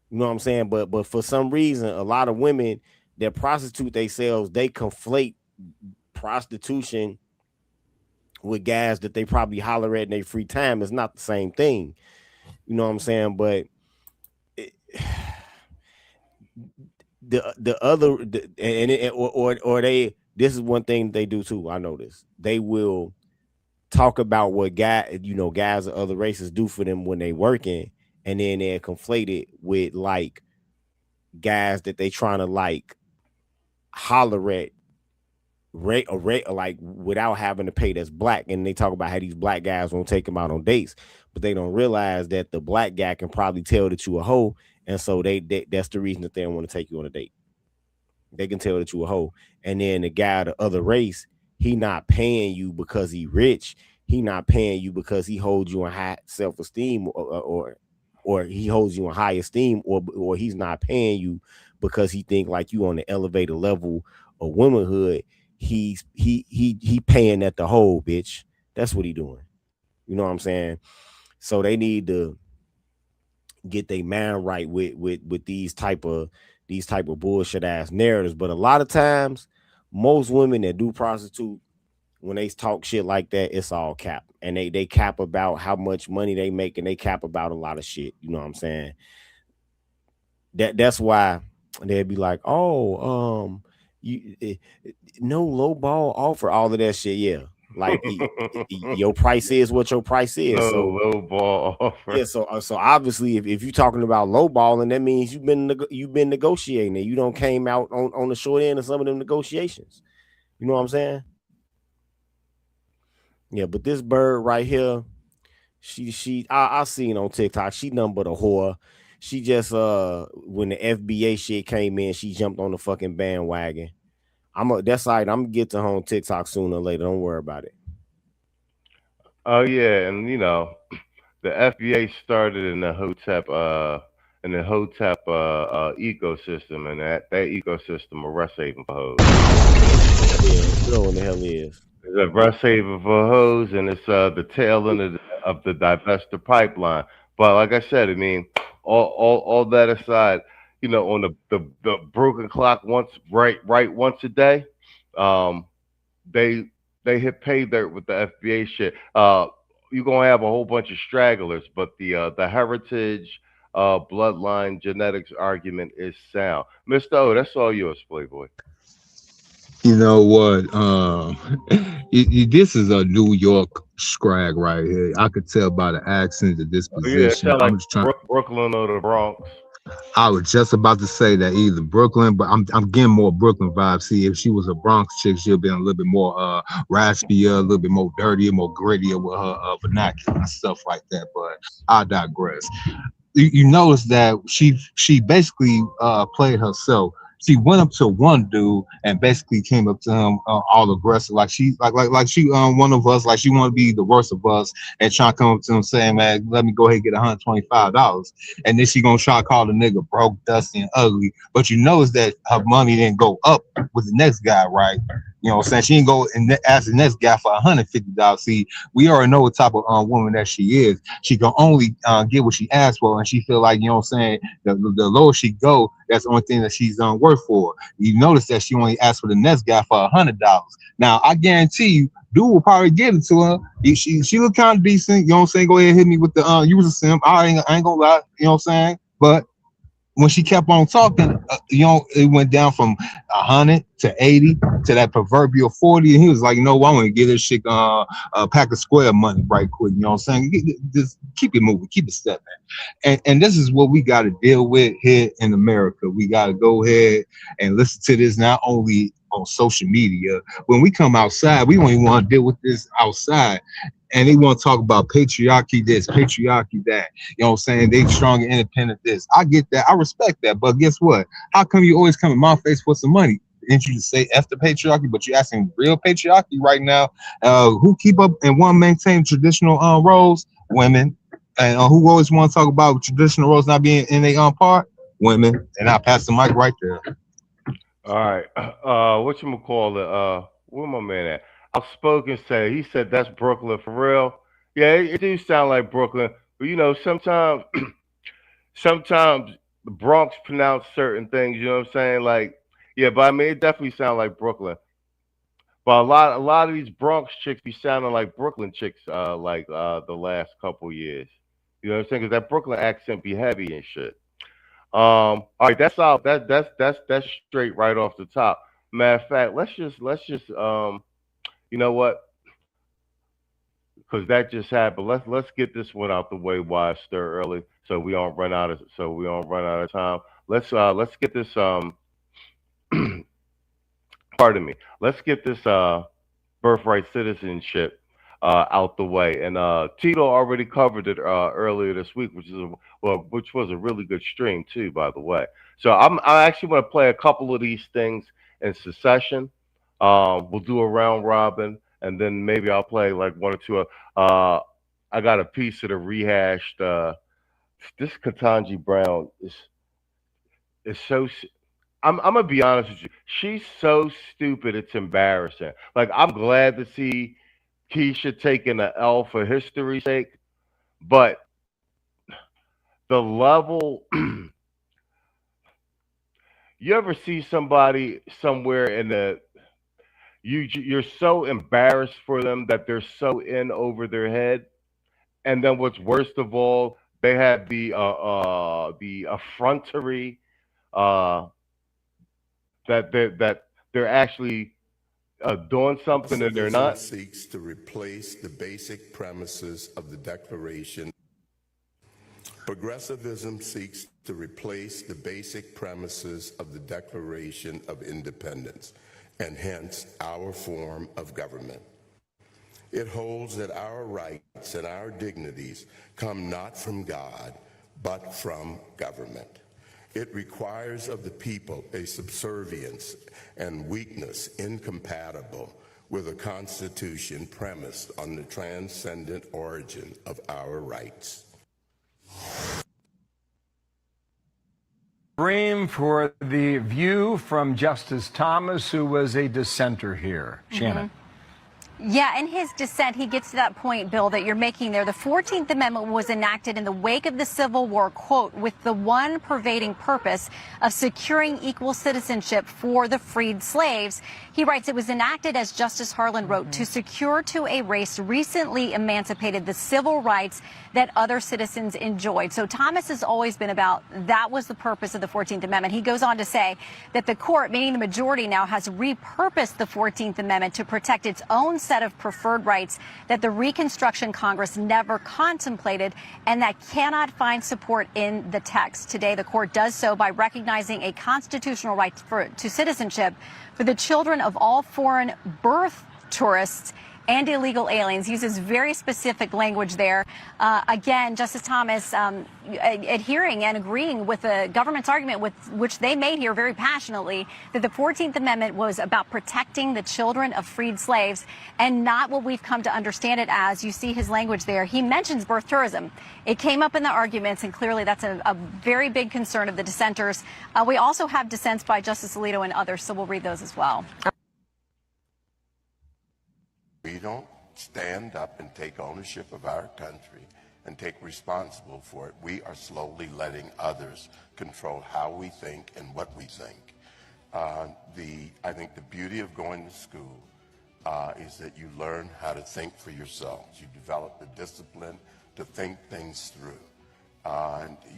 You know what I'm saying? But for some reason, a lot of women that prostitute themselves, they conflate prostitution with guys that they probably holler at in their free time is not the same thing. You know what I'm saying? But this is one thing they do too. I notice they will talk about what guys of other races do for them when they working, and then they're conflated with like guys that they trying to like holler at like without having to pay that's black, and they talk about how these black guys won't take them out on dates, but they don't realize that the black guy can probably tell that you a hoe, and so they that's the reason that they don't want to take you on a date. They can tell that you a hoe, and then the guy of the other race, he not paying you because he rich. He not paying you because he holds you in high self-esteem, or he holds you in high esteem, or he's not paying you because he think like you on the elevated level of womanhood. He paying at the whole, bitch. That's what he doing. You know what I'm saying? So they need to get their mind right with these type of bullshit ass narratives. But a lot of times, most women that do prostitute, when they talk shit like that, it's all cap, and they cap about how much money they make, and they cap about a lot of shit. You know what I'm saying? That's why they'd be like, oh, no low ball offer, all of that shit. Yeah, like your price is what your price is. No so low ball offer. Yeah, so obviously, if you're talking about low balling, that means you've been negotiating it. You don't came out on the short end of some of them negotiations. You know what I'm saying? Yeah, but this bird right here, I seen on TikTok, she nothing but a whore. She just when the FBA shit came in, she jumped on the fucking bandwagon. That's all right. I'm gonna get to her on TikTok sooner or later. Don't worry about it. Oh yeah, and you know, the FBA started in the Hotep ecosystem, and that ecosystem a rest haven for hoes. Yeah, what the hell is? It's a rest haven for hoes, and it's the tail end of the divestiture pipeline. But like I said, I mean, all that aside, you know, on the broken clock once a day, they hit pay dirt with the FBA shit. You're gonna have a whole bunch of stragglers, but the heritage bloodline genetics argument is sound. Mr. O, that's all yours, Playboy. You know what? This is a New York scrag right here. I could tell by the accent, the disposition. Yeah, it sound like Brooklyn or the Bronx. I was just about to say that either Brooklyn, but I'm getting more Brooklyn vibes. See, if she was a Bronx chick, she'll be a little bit more raspier, a little bit more dirtier, more grittier with her vernacular and stuff like that. But I digress. You notice that she basically played herself. She went up to one dude and basically came up to him all aggressive, like she one of us, like she want to be the worst of us, and trying to come up to him saying, "Man, let me go ahead and get $125," and then she gonna try to call the nigga broke, dusty, and ugly. But you notice that her money didn't go up with the next guy, right? You know what I'm saying? She didn't go and ask the next guy for $150. See, we already know what type of woman that she is. She can only get what she asked for, and she feel like, you know what I'm saying, the lower she go, that's the only thing that she's worth for. You notice that she only asked for the next guy for $100. Now, I guarantee you, dude will probably give it to her. She look kind of decent. You know what I'm saying? Go ahead and hit me with the you was a simp. I ain't gonna lie. You know what I'm saying? But when she kept on talking, you know, it went down from 100 to 80 to that proverbial 40, and he was like, you know what, I'm gonna get this shit a pack of square money right quick. You know what I'm saying? Just keep it moving, keep it stepping. And this is what we got to deal with here in America. We got to go ahead and listen to this not only on social media. When we come outside, we don't even want to deal with this outside. And they want to talk about patriarchy this, patriarchy that. You know what I'm saying? They strong and independent this. I get that. I respect that. But guess what? How come you always come in my face for some money? Didn't you just say F the patriarchy, but you're asking real patriarchy right now? Who keep up and want to maintain traditional roles? Women. And who always want to talk about traditional roles not being in their part? Women. And I pass the mic right there. All right. Whatchamacallit? Where my man at? Outspoken said, he said that's Brooklyn for real. Yeah, it do sound like Brooklyn, but you know, sometimes the Bronx pronounce certain things, you know what I'm saying? Like, yeah, but I mean, it definitely sounds like Brooklyn. But a lot of these Bronx chicks be sounding like Brooklyn chicks, the last couple years. You know what I'm saying? Because that Brooklyn accent be heavy and shit. All right, that's out. That's straight right off the top. Matter of fact, let's just you know what? Because that just happened. Let's get this one out the way while I stir early, so we don't run out of time. Let's get this pardon me. Let's get this birthright citizenship out the way. And Tito already covered it earlier this week, which was a really good stream too, by the way. So I actually want to play a couple of these things in succession. We'll do a round robin, and then maybe I'll play like one or two. I got a piece of the rehashed. This Ketanji Brown is so. I'm gonna be honest with you. She's so stupid. It's embarrassing. Like, I'm glad to see Keisha taking an L for history's sake, but the level. You ever see somebody somewhere in the you're so embarrassed for them that they're so in over their head, and then what's worst of all, they have the effrontery that they're actually doing something and they're not. Seeks to replace the basic premises of the Declaration. Progressivism seeks to replace the basic premises of the Declaration of Independence, and hence our form of government. It holds that our rights and our dignities come not from God, but from government. It requires of the people a subservience and weakness incompatible with a constitution premised on the transcendent origin of our rights. Bream for the view from Justice Thomas, who was a dissenter here. Shannon. Yeah, in his dissent, he gets to that point, Bill, that you're making there. The 14th Amendment was enacted in the wake of the Civil War, quote, with the one pervading purpose of securing equal citizenship for the freed slaves. He writes, it was enacted, as Justice Harlan wrote, to secure to a race recently emancipated the civil rights that other citizens enjoyed. So Thomas has always been about that was the purpose of the 14th Amendment. He goes on to say that the court, meaning the majority now, has repurposed the 14th Amendment to protect its own set of preferred rights that the Reconstruction Congress never contemplated and that cannot find support in the text. Today, the court does so by recognizing a constitutional right to citizenship for the children of all foreign birth tourists and illegal aliens. Uses very specific language there. Again, Justice Thomas adhering and agreeing with the government's argument, with which they made here very passionately, that the 14th Amendment was about protecting the children of freed slaves and not what we've come to understand it as. You see his language there. He mentions birth tourism. It came up in the arguments, and clearly that's a very big concern of the dissenters. We also have dissents by Justice Alito and others, so we'll read those as well. We don't stand up and take ownership of our country and take responsible for it. We are slowly letting others control how we think and what we think. I think the beauty of going to school is that you learn how to think for yourselves. You develop the discipline to think things through.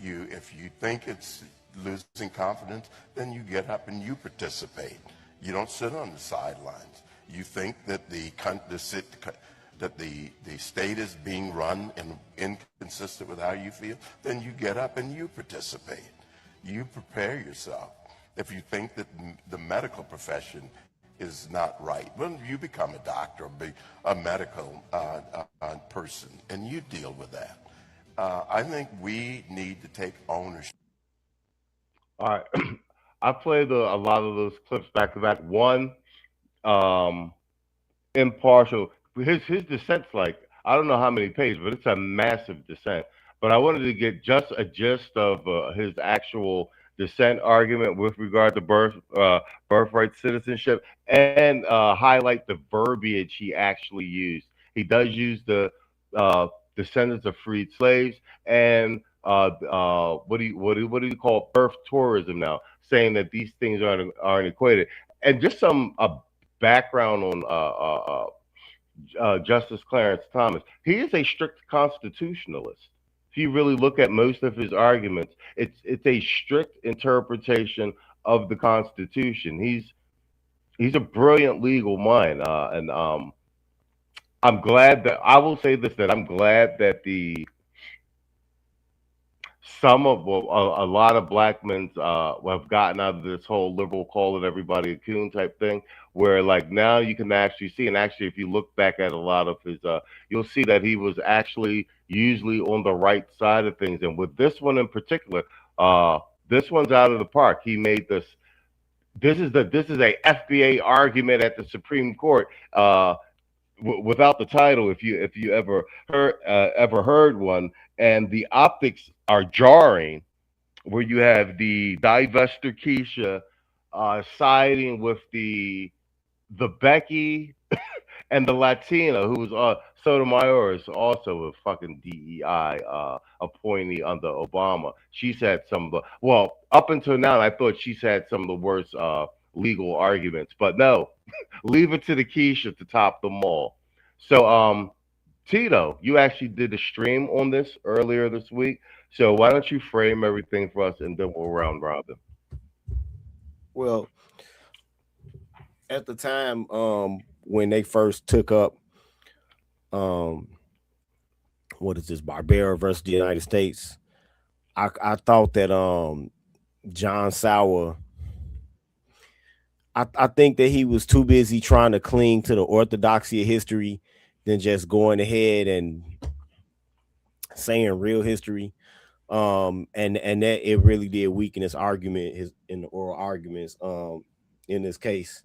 If you think it's losing confidence, then you get up and you participate. You don't sit on the sidelines. You think that the state is being run and inconsistent with how you feel, then you get up and you participate. You prepare yourself. If you think that the medical profession is not right, well, you become a doctor or be a medical person, and you deal with that. I think we need to take ownership. All right. I played a lot of those clips back to back. One, impartial. His dissent's like, I don't know how many pages, but it's a massive dissent. But I wanted to get just a gist of his actual dissent argument with regard to birthright citizenship, and highlight the verbiage he actually used. He does use the descendants of freed slaves and what do you call birth tourism now, saying that these things aren't equated, and just some background on Justice Clarence Thomas, he is a strict constitutionalist. If you really look at most of his arguments, it's a strict interpretation of the Constitution. He's a brilliant legal mind, and I'm glad that I will say this, that I'm glad that a lot of black men have gotten out of this whole liberal calling everybody a coon type thing, where like now you can actually see, and actually if you look back at a lot of his, you'll see that he was actually usually on the right side of things. And with this one in particular, this one's out of the park. He made this. This is a FBA argument at the Supreme Court. Without the title, if you ever heard one, and the optics are jarring, where you have the divester Keisha siding with the Becky and the Latina, who was Sotomayor is also a fucking DEI appointee under Obama. She's had some of the, up until now, I thought she's had some of the worst legal arguments, but no, leave it to the Keisha to top them all. So, Tito, you actually did a stream on this earlier this week. So why don't you frame everything for us, and then we'll round robin. Well, at the time when they first took up what is this, Barbera versus the United States, I thought that John Sauer, I think that he was too busy trying to cling to the orthodoxy of history than just going ahead and saying real history. And that it really did weaken his argument, in the oral arguments in this case.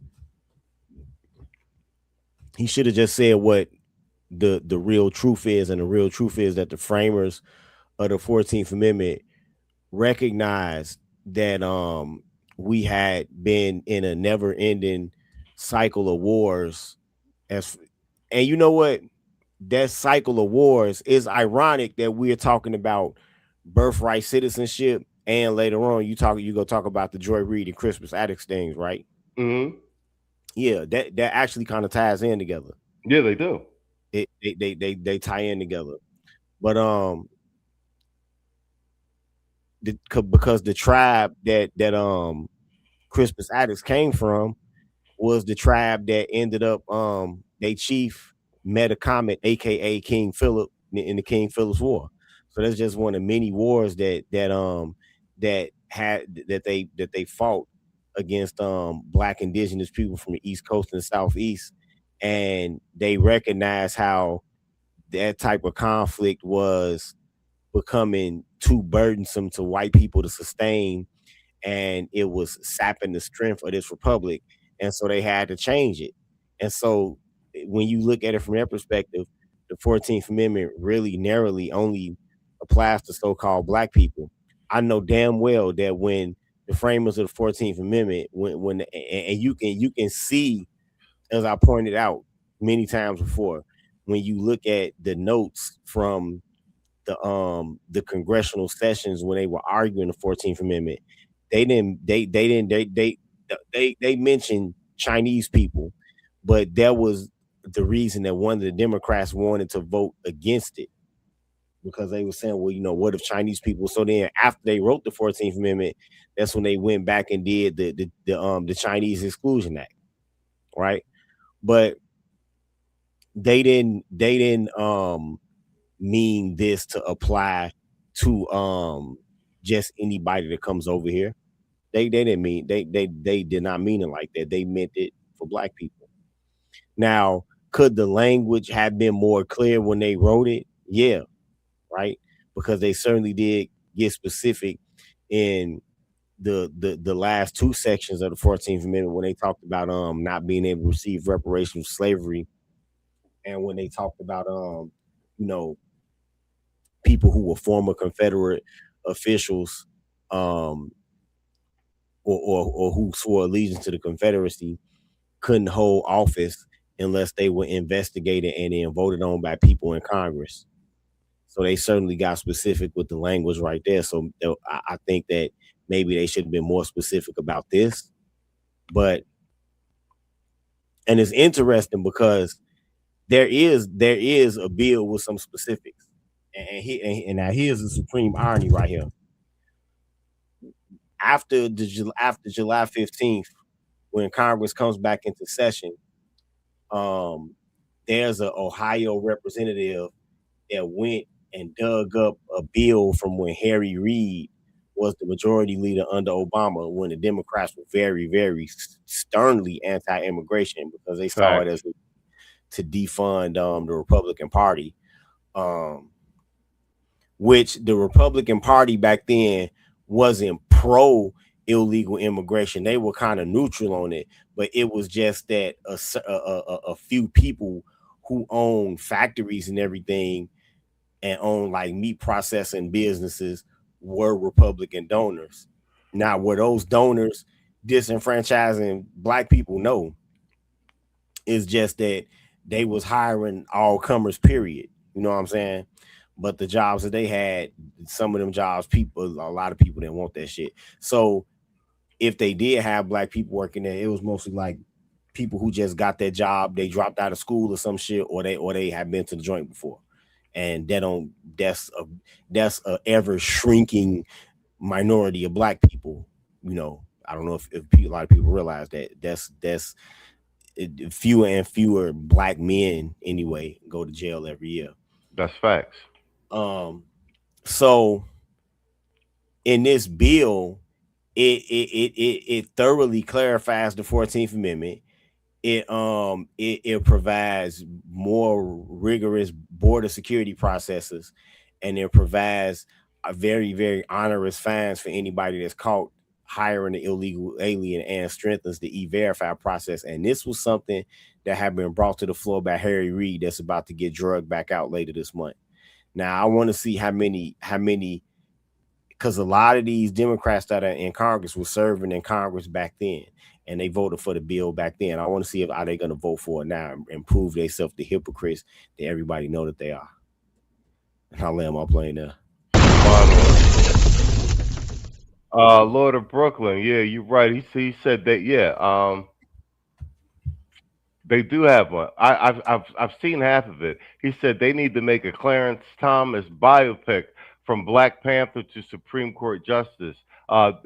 He should have just said what the real truth is, and the real truth is that the framers of the 14th Amendment recognized that we had been in a never-ending cycle of wars. And you know what? That cycle of wars is ironic that we're talking about birthright citizenship, and later on you go talk about the Joy Reid and Crispus Attucks things, right? Mm-hmm. Yeah, that actually kind of ties in together. Yeah, they do. They tie in together, but because the tribe that Crispus Attucks came from was the tribe that ended up their chief met a comet, aka King Philip, in the King Philip's War. So that's just one of many wars that they fought against black indigenous people from the East Coast and the Southeast, and they recognized how that type of conflict was becoming too burdensome to white people to sustain, and it was sapping the strength of this republic, and so they had to change it. And so when you look at it from that perspective, the 14th Amendment really narrowly only applies to so-called black people. I know damn well that when the framers of the 14th Amendment, and you can see, as I pointed out many times before, when you look at the notes from the congressional sessions when they were arguing the 14th Amendment, they mentioned Chinese people, but that was the reason that one of the Democrats wanted to vote against it, because they were saying, well, you know, what if Chinese people? So then after they wrote the 14th Amendment, that's when they went back and did the Chinese Exclusion Act, right? But they didn't mean this to apply to just anybody that comes over here. They didn't mean they did not mean it like that. They meant it for black people. Now, could the language have been more clear when they wrote it? Yeah, right. Because they certainly did get specific in the last two sections of the 14th Amendment when they talked about not being able to receive reparations for slavery, and when they talked about you know, people who were former Confederate officials or who swore allegiance to the Confederacy couldn't hold office unless they were investigated and then voted on by people in Congress. So they certainly got specific with the language right there. So I think that maybe they should have been more specific about this. But And it's interesting because there is a bill with some specifics, and now here's the supreme irony right here. After July 15th, when Congress comes back into session, there's an Ohio representative that went and dug up a bill from when Harry Reid was the majority leader under Obama, when the Democrats were very, very sternly anti-immigration because they saw it as to defund the Republican Party, which the Republican Party back then wasn't pro illegal immigration. They were kind of neutral on it, but it was just that a few people who own factories and everything and own like meat processing businesses were Republican donors. Now, were those donors disenfranchising black people? No. It's just that they was hiring all comers, period. You know what I'm saying? But the jobs that they had, some of them jobs, a lot of people didn't want that shit. So if they did have black people working there, it was mostly like people who just got that job, they dropped out of school or some shit, or they had been to the joint before. And that's a ever shrinking minority of black people. You know, I don't know if a lot of people realize that that's fewer and fewer black men anyway go to jail every year. That's facts. So in this bill, it thoroughly clarifies the 14th Amendment. It provides more rigorous border security processes, and it provides a very, very onerous fines for anybody that's caught hiring an illegal alien, and strengthens the E-Verify process. And this was something that had been brought to the floor by Harry Reid that's about to get drugged back out later this month. Now, I want to see how many, because a lot of these Democrats that are in Congress were serving in Congress back then, and they voted for the bill back then. I want to see if are they going to vote for it now and prove themselves the hypocrites that everybody know that they are. And I'll land my plane there. Lord of Brooklyn, yeah, you're right. He said that, yeah. They do have one. I've seen half of it. He said they need to make a Clarence Thomas biopic from Black Panther to Supreme Court Justice.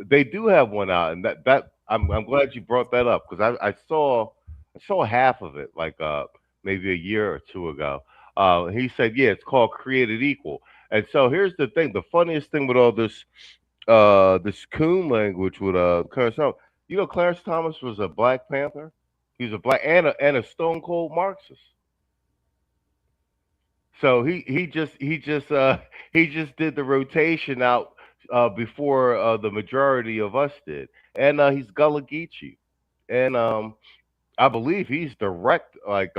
They do have one out, and that I'm glad you brought that up, because I saw half of it like maybe a year or two ago. He said, yeah, it's called Created Equal. And so here's the thing: the funniest thing with all this coon language with Clarence Thomas, you know, Clarence Thomas was a Black Panther. He was a black and a stone cold Marxist. So he just did the rotation out before the majority of us did, and he's Gullah Geechee, and I believe he's direct, like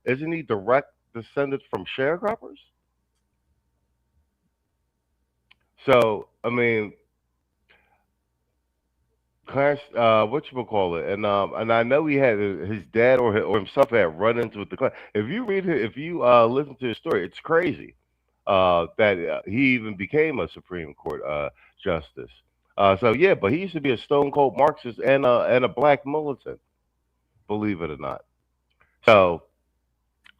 isn't he direct descendant from sharecroppers? So I mean, Clarence, whatchamacallit, and I know he had his dad or himself had run into with the Clarence. If you listen to his story, it's crazy that he even became a Supreme Court justice. So yeah, but he used to be a stone cold Marxist and a black militant, believe it or not. So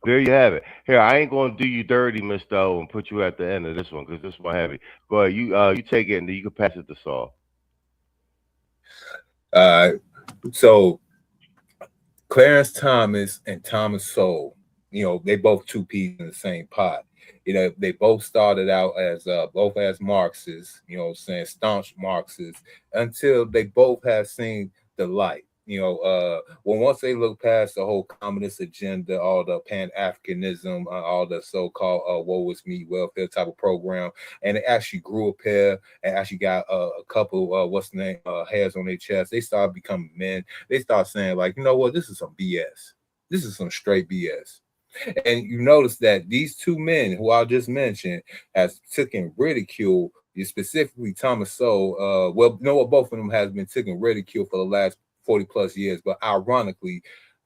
there you have it. Here, I ain't gonna do you dirty, Mr. O, and put you at the end of this one, because this one heavy. Go ahead, you take it, and then you can pass it to Saul. So Clarence Thomas and Thomas Sowell, you know, they both two peas in the same pot. You know, they both started out as both as Marxists, you know, saying staunch Marxists, until they both have seen the light. You know, once they look past the whole communist agenda, all the Pan-Africanism, all the so-called woe is me welfare type of program, and they actually grew a pair and actually got a couple, hairs on their chest, they started becoming men. They start saying, like, you know what, this is some BS. This is some straight BS. And you notice that these two men who I just mentioned has taken ridicule, specifically Thomas Sowell. Well, you know what, both of them has been taking ridicule for the last 40 plus years, but ironically,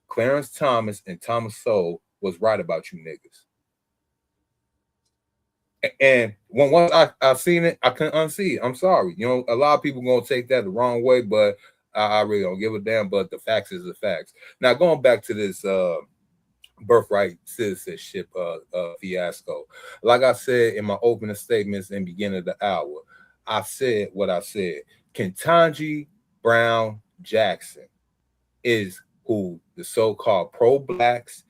Clarence Thomas and Thomas Sowell was right about you niggas. And once I've seen it, I couldn't unsee it. I'm sorry. You know, a lot of people gonna take that the wrong way, but I really don't give a damn, but the facts is the facts. Now, going back to this birthright citizenship fiasco, like I said in my opening statements in the beginning of the hour, I said what I said. Ketanji Brown Jackson is who the so-called pro-blacks,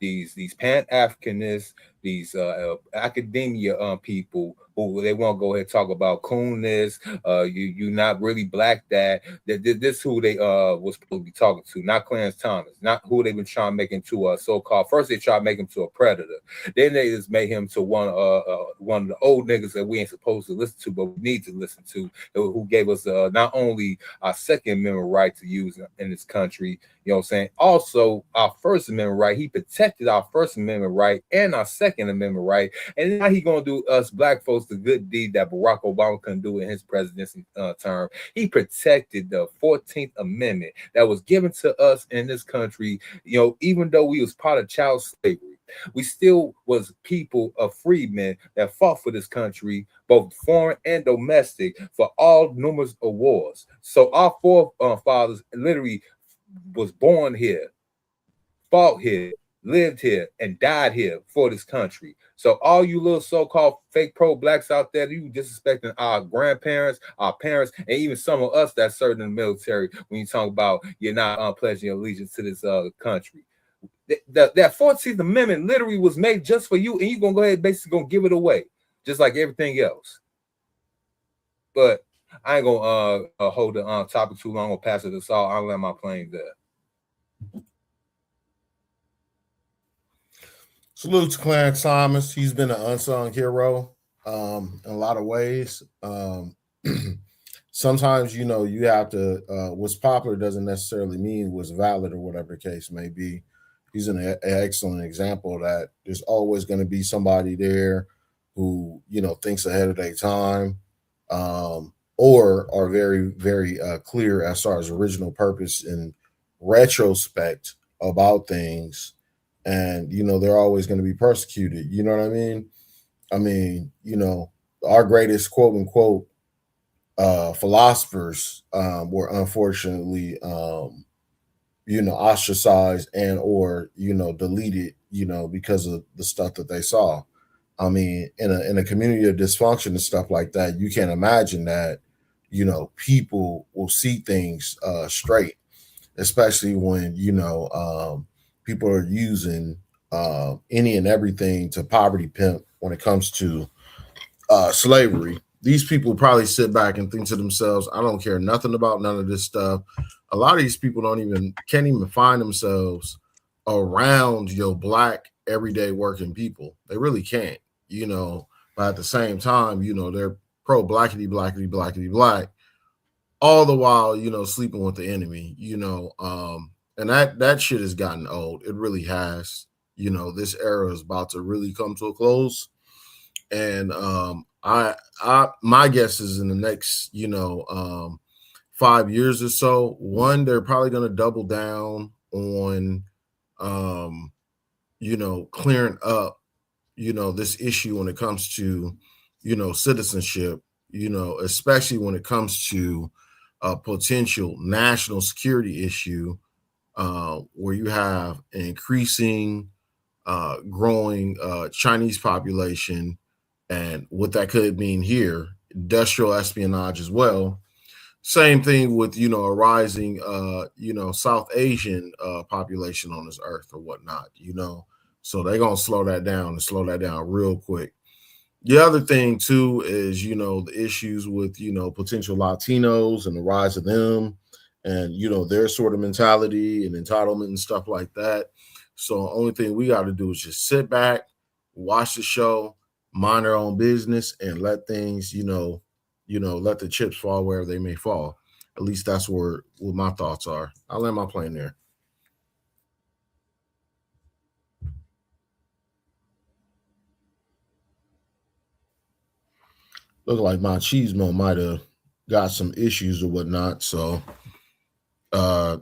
these pan-Africanists, these academia people who they want to go ahead and talk about coolness, you not really black, that this who they was supposed to be talking to, not Clarence Thomas, not who they've been trying to make into a so-called, first they tried to make him to a predator, then they just made him to one of the old niggas that we ain't supposed to listen to, but we need to listen to, who gave us not only our Second Amendment right to use in this country, you know what I'm saying, also our First Amendment right. He protected our First Amendment right and our Second Amendment right, and now he gonna do us black folks the good deed that Barack Obama couldn't do in his presidency term. He protected the 14th Amendment that was given to us in this country. You know, even though we was part of child slavery, we still was people of freedmen that fought for this country, both foreign and domestic, for all numerous awards. So our forefathers literally was born here, fought here, lived here, and died here for this country. So all you little so-called fake pro-blacks out there, you disrespecting our grandparents, our parents, and even some of us that served in the military when you talk about you're not pledging allegiance to this country. That 14th Amendment literally was made just for you, and you're going to go ahead and basically going to give it away, just like everything else. But I ain't going to hold the topic too long. I'm going to pass it to Saul. I'll land my plane there. Salute to Clarence Thomas. He's been an unsung hero in a lot of ways. Sometimes, you know, you have to, what's popular doesn't necessarily mean what's valid or whatever the case may be. He's an excellent example that there's always going to be somebody there who, you know, thinks ahead of their time, or are very, very clear as far as original purpose in retrospect about things. And, you know, they're always going to be persecuted. You know what I mean? I mean, you know, our greatest quote unquote philosophers were unfortunately, you know, ostracized and or, you know, deleted, you know, because of the stuff that they saw. I mean, in a community of dysfunction and stuff like that, you can't imagine that, you know, people will see things straight, especially when, you know, people are using any and everything to poverty pimp when it comes to slavery. These people probably sit back and think to themselves, I don't care nothing about none of this stuff. A lot of these people can't even find themselves around your black everyday working people. They really can't, you know, but at the same time, you know, they're pro blackity, blackity, blackity, black, all the while, you know, sleeping with the enemy, you know, and that shit has gotten old. It really has. You know, this era is about to really come to a close. And my guess is in the next, you know, 5 years or so, one, they're probably going to double down on, you know, clearing up, you know, this issue when it comes to, you know, citizenship, you know, especially when it comes to a potential national security issue, where you have an increasing, growing Chinese population, and what that could mean here, industrial espionage as well. Same thing with, you know, a rising, you know, South Asian population on this earth or whatnot, you know. So they're going to slow that down real quick. The other thing, too, is, you know, the issues with, you know, potential Latinos and the rise of them, and, you know, their sort of mentality and entitlement and stuff like that. So the only thing we got to do is just sit back, watch the show, mind our own business, and let things, you know, let the chips fall wherever they may fall. At least that's what my thoughts are. I'll land my plane there. Look like Machismo might have got some issues or whatnot. So I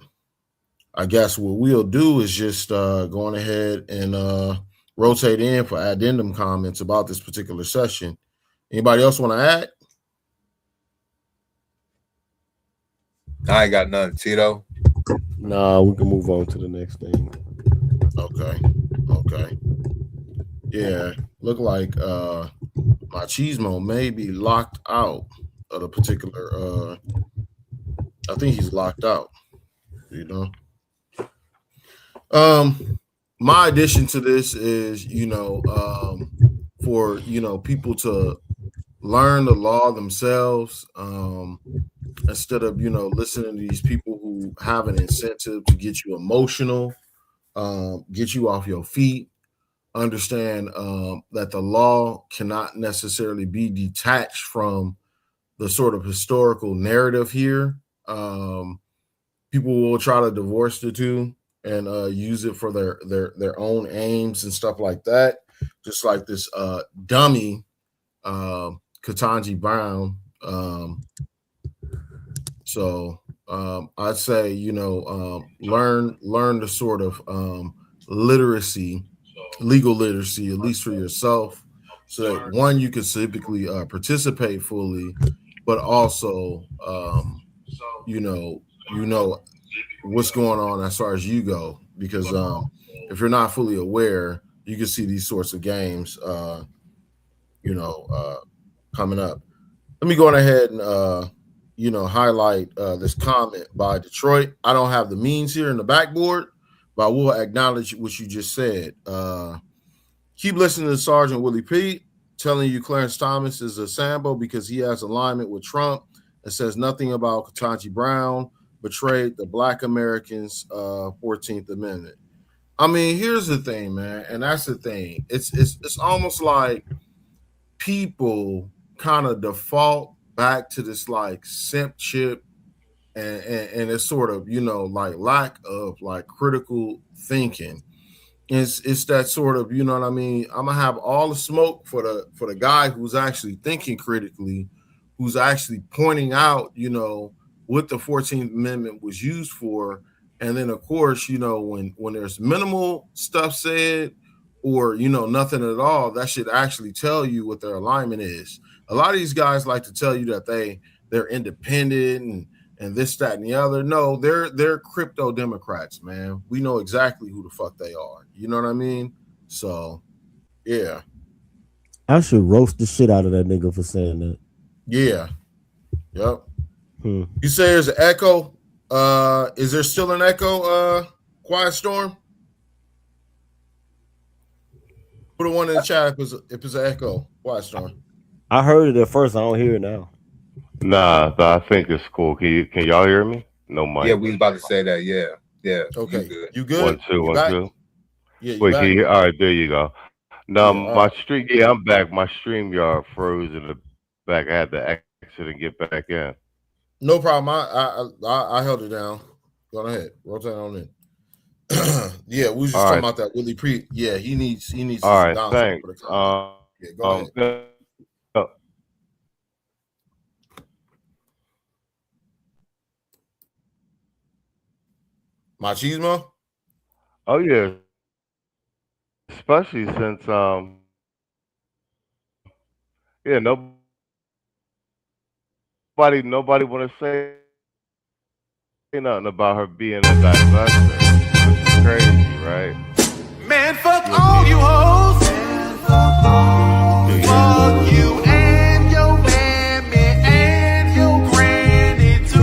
guess what we'll do is just go on ahead and rotate in for addendum comments about this particular session. Anybody else want to add? I ain't got nothing, Tito. Nah, we can move on to the next thing. Okay. Yeah, look like Machismo may be locked out of the particular. I think he's locked out. You know. My addition to this is, for people to learn the law themselves, instead of listening to these people who have an incentive to get you emotional, get you off your feet. Understand that the law cannot necessarily be detached from the sort of historical narrative here. People will try to divorce the two and use it for their own aims and stuff like that. Just like this dummy Ketanji Brown. So I'd say learn the sort of legal literacy, at least for yourself, so that one, you can civically participate fully, but also what's going on as far as you go, because if you're not fully aware, you can see these sorts of games coming up. Let me go on ahead and highlight this comment by Detroit. I don't have the means here in the backboard, but I will acknowledge what you just said. Keep listening to Sergeant Willie Pete telling you Clarence Thomas is a Sambo because he has alignment with Trump and says nothing about Ketanji Brown betrayed the Black Americans' 14th Amendment. I mean, here's the thing, man, and that's the thing. It's almost like people kind of default back to this like simp chip and it's sort of like lack of like critical thinking. It's that sort of, you know what I mean? I'm gonna have all the smoke for the guy who's actually thinking critically, who's actually pointing out, what the 14th Amendment was used for. And then of course, when there's minimal stuff said or nothing at all, that should actually tell you what their alignment is. A lot of these guys like to tell you that they're independent and this, that, and the other. No, they're crypto Democrats, man. We know exactly who the fuck they are. You know what I mean? So, yeah. I should roast the shit out of that nigga for saying that. Yeah. Yep. You say there's an echo. Is there still an echo, Quiet Storm? Put a one in the chat if it's an echo, Quiet Storm. I heard it at first. I don't hear it now. Nah, I think it's cool. Can y'all hear me? No mic. Yeah, we was about to say that. Yeah. Okay. You good? 1 2 Yeah. Wait, all right, there you go. No, Yeah, my stream. Yeah, I'm back. My StreamYard froze in the back. I had to exit and get back in. No problem. I held it down. Go ahead. Rotate on in. Yeah, we was just talking about that Willie Pre. Yeah, he needs. All right, thanks. Yeah, go ahead. Machismo? Oh yeah, especially since nobody want to say nothing about her being a divester, which is crazy, right? Man, fuck all you hoes. Fuck you and your mammy and your granny too.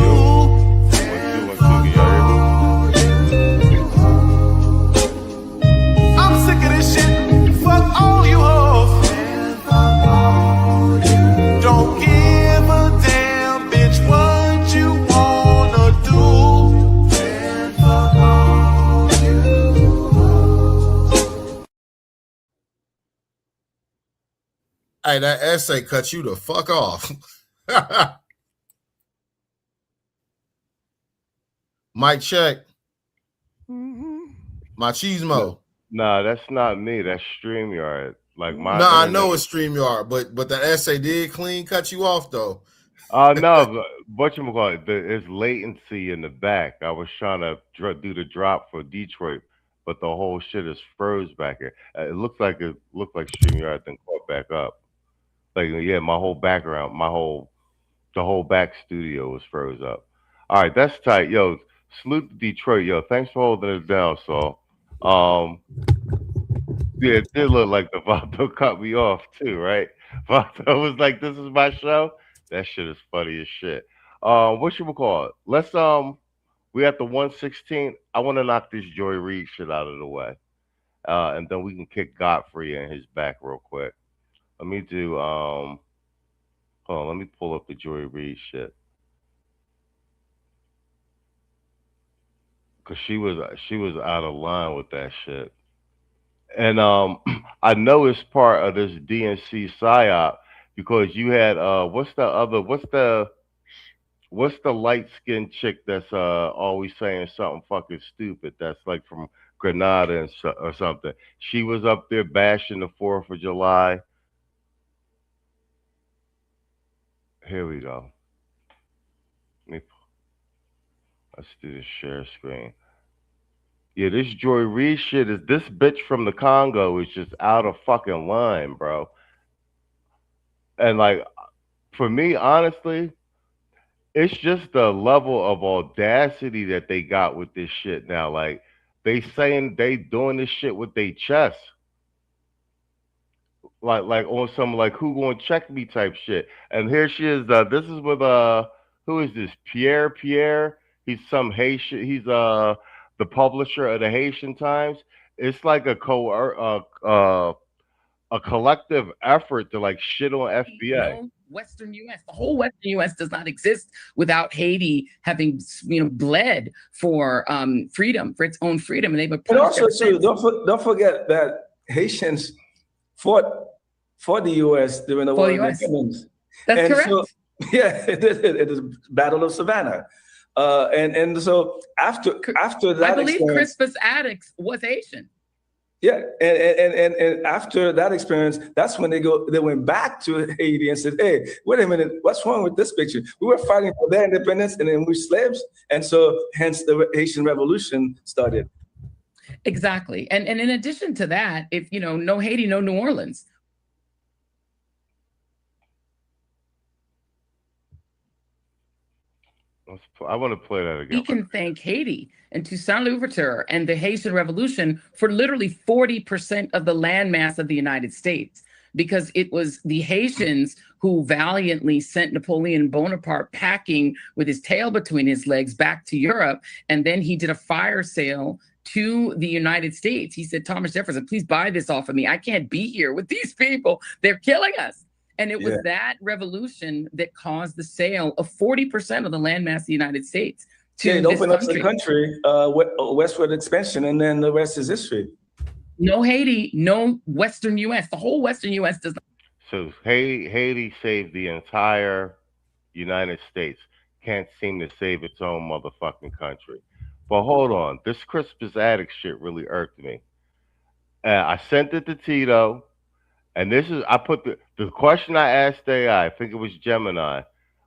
I'm sick of this shit. Fuck all you hoes. Don't give a damn, bitch, what you wanna do. Fuck all you hoes. Hey, that essay cut you the fuck off. Mic check. Machismo. Nah, that's not me. That's StreamYard. Like my. No, I know it's StreamYard, but that essay did clean cut you off though. No, whatchamacallit, there's latency in the back. I was trying to do the drop for Detroit, but the whole shit is froze back here. It looked like StreamYard then caught back up. Like, yeah, my whole background, the whole back studio was froze up. All right, that's tight. Yo, salute to Detroit. Yo, thanks for holding it down, Saul. Yeah, it did look like the Vato cut me off too, right? Vato was like, "This is my show." That shit is funny as shit. What should we call it? Let's we at the 116. I want to knock this Joy Reid shit out of the way, and then we can kick Godfrey in his back real quick. Let me do hold on. Let me pull up the Joy Reid shit. Cause she was out of line with that shit, and I know it's part of this DNC psyop because you had what's the light skinned chick that's always saying something fucking stupid that's like from Grenada or something. She was up there bashing the 4th of July. Here we go. Let's do the share screen. Yeah, this Joy Reid shit is this bitch from the Congo is just out of fucking line, bro. And like, for me, honestly, it's just the level of audacity that they got with this shit now. Like, they saying they doing this shit with their chest. Like on some like who gonna check me type shit. And here she is. This is with who is this? Pierre. He's some Haitian. He's the publisher of the Haitian Times. It's like a collective effort to like shit on FBI. Western U.S. The whole Western U.S. does not exist without Haiti having, bled for freedom, for its own freedom, and they've opposed. And also, too, don't forget that Haitians fought for the U.S. during the War of Independence. That's correct. So, yeah, it is Battle of Savannah, and so after that, I believe Crispus Attucks was Haitian. Yeah, and after that experience, that's when they went back to Haiti and said, "Hey, wait a minute, what's wrong with this picture? We were fighting for their independence, and then we're slaves, and so hence the Haitian Revolution started." Exactly, and in addition to that, if no Haiti, no New Orleans. I want to play that again. We can thank Haiti and Toussaint Louverture and the Haitian Revolution for literally 40% of the landmass of the United States, because it was the Haitians who valiantly sent Napoleon Bonaparte packing with his tail between his legs back to Europe. And then he did a fire sale to the United States. He said, Thomas Jefferson, please buy this off of me. I can't be here with these people. They're killing us. And it was that revolution that caused the sale of 40% of the landmass of the United States to it opened up the country, westward expansion, and then the rest is history. No Haiti, no Western U.S. The whole Western U.S. does not. So Haiti saved the entire United States. Can't seem to save its own motherfucking country. But hold on, this Crispus Attucks shit really irked me. I sent it to Tito. And this is, I put the question I asked AI, I think it was Gemini,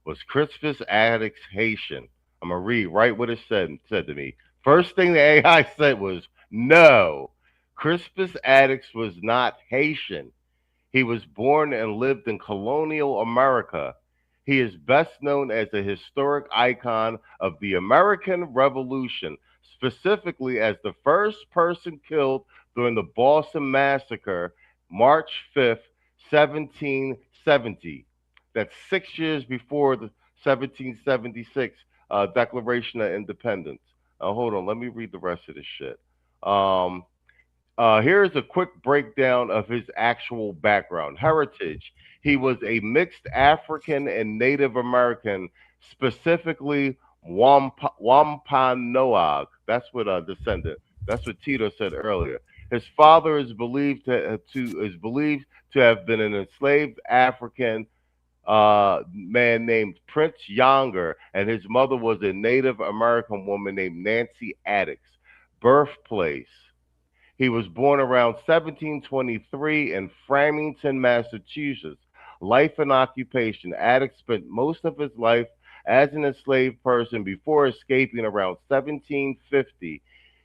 was Crispus Attucks Haitian? I'm going to read right what it said to me. First thing the AI said was, no, Crispus Attucks was not Haitian. He was born and lived in colonial America. He is best known as a historic icon of the American Revolution, specifically as the first person killed during the Boston Massacre, March 5th, 1770. That's 6 years before the 1776 Declaration of Independence. Hold on, let me read the rest of this shit. Here's a quick breakdown of his actual background. Heritage. He was a mixed African and Native American, specifically Wampanoag. That's what descendant. That's what Tito said earlier. His father is believed to have been an enslaved African man named Prince Younger, and his mother was a Native American woman named Nancy Attucks. Birthplace. He was born around 1723 in Framingham, Massachusetts. Life and occupation. Attucks spent most of his life as an enslaved person before escaping around 1750.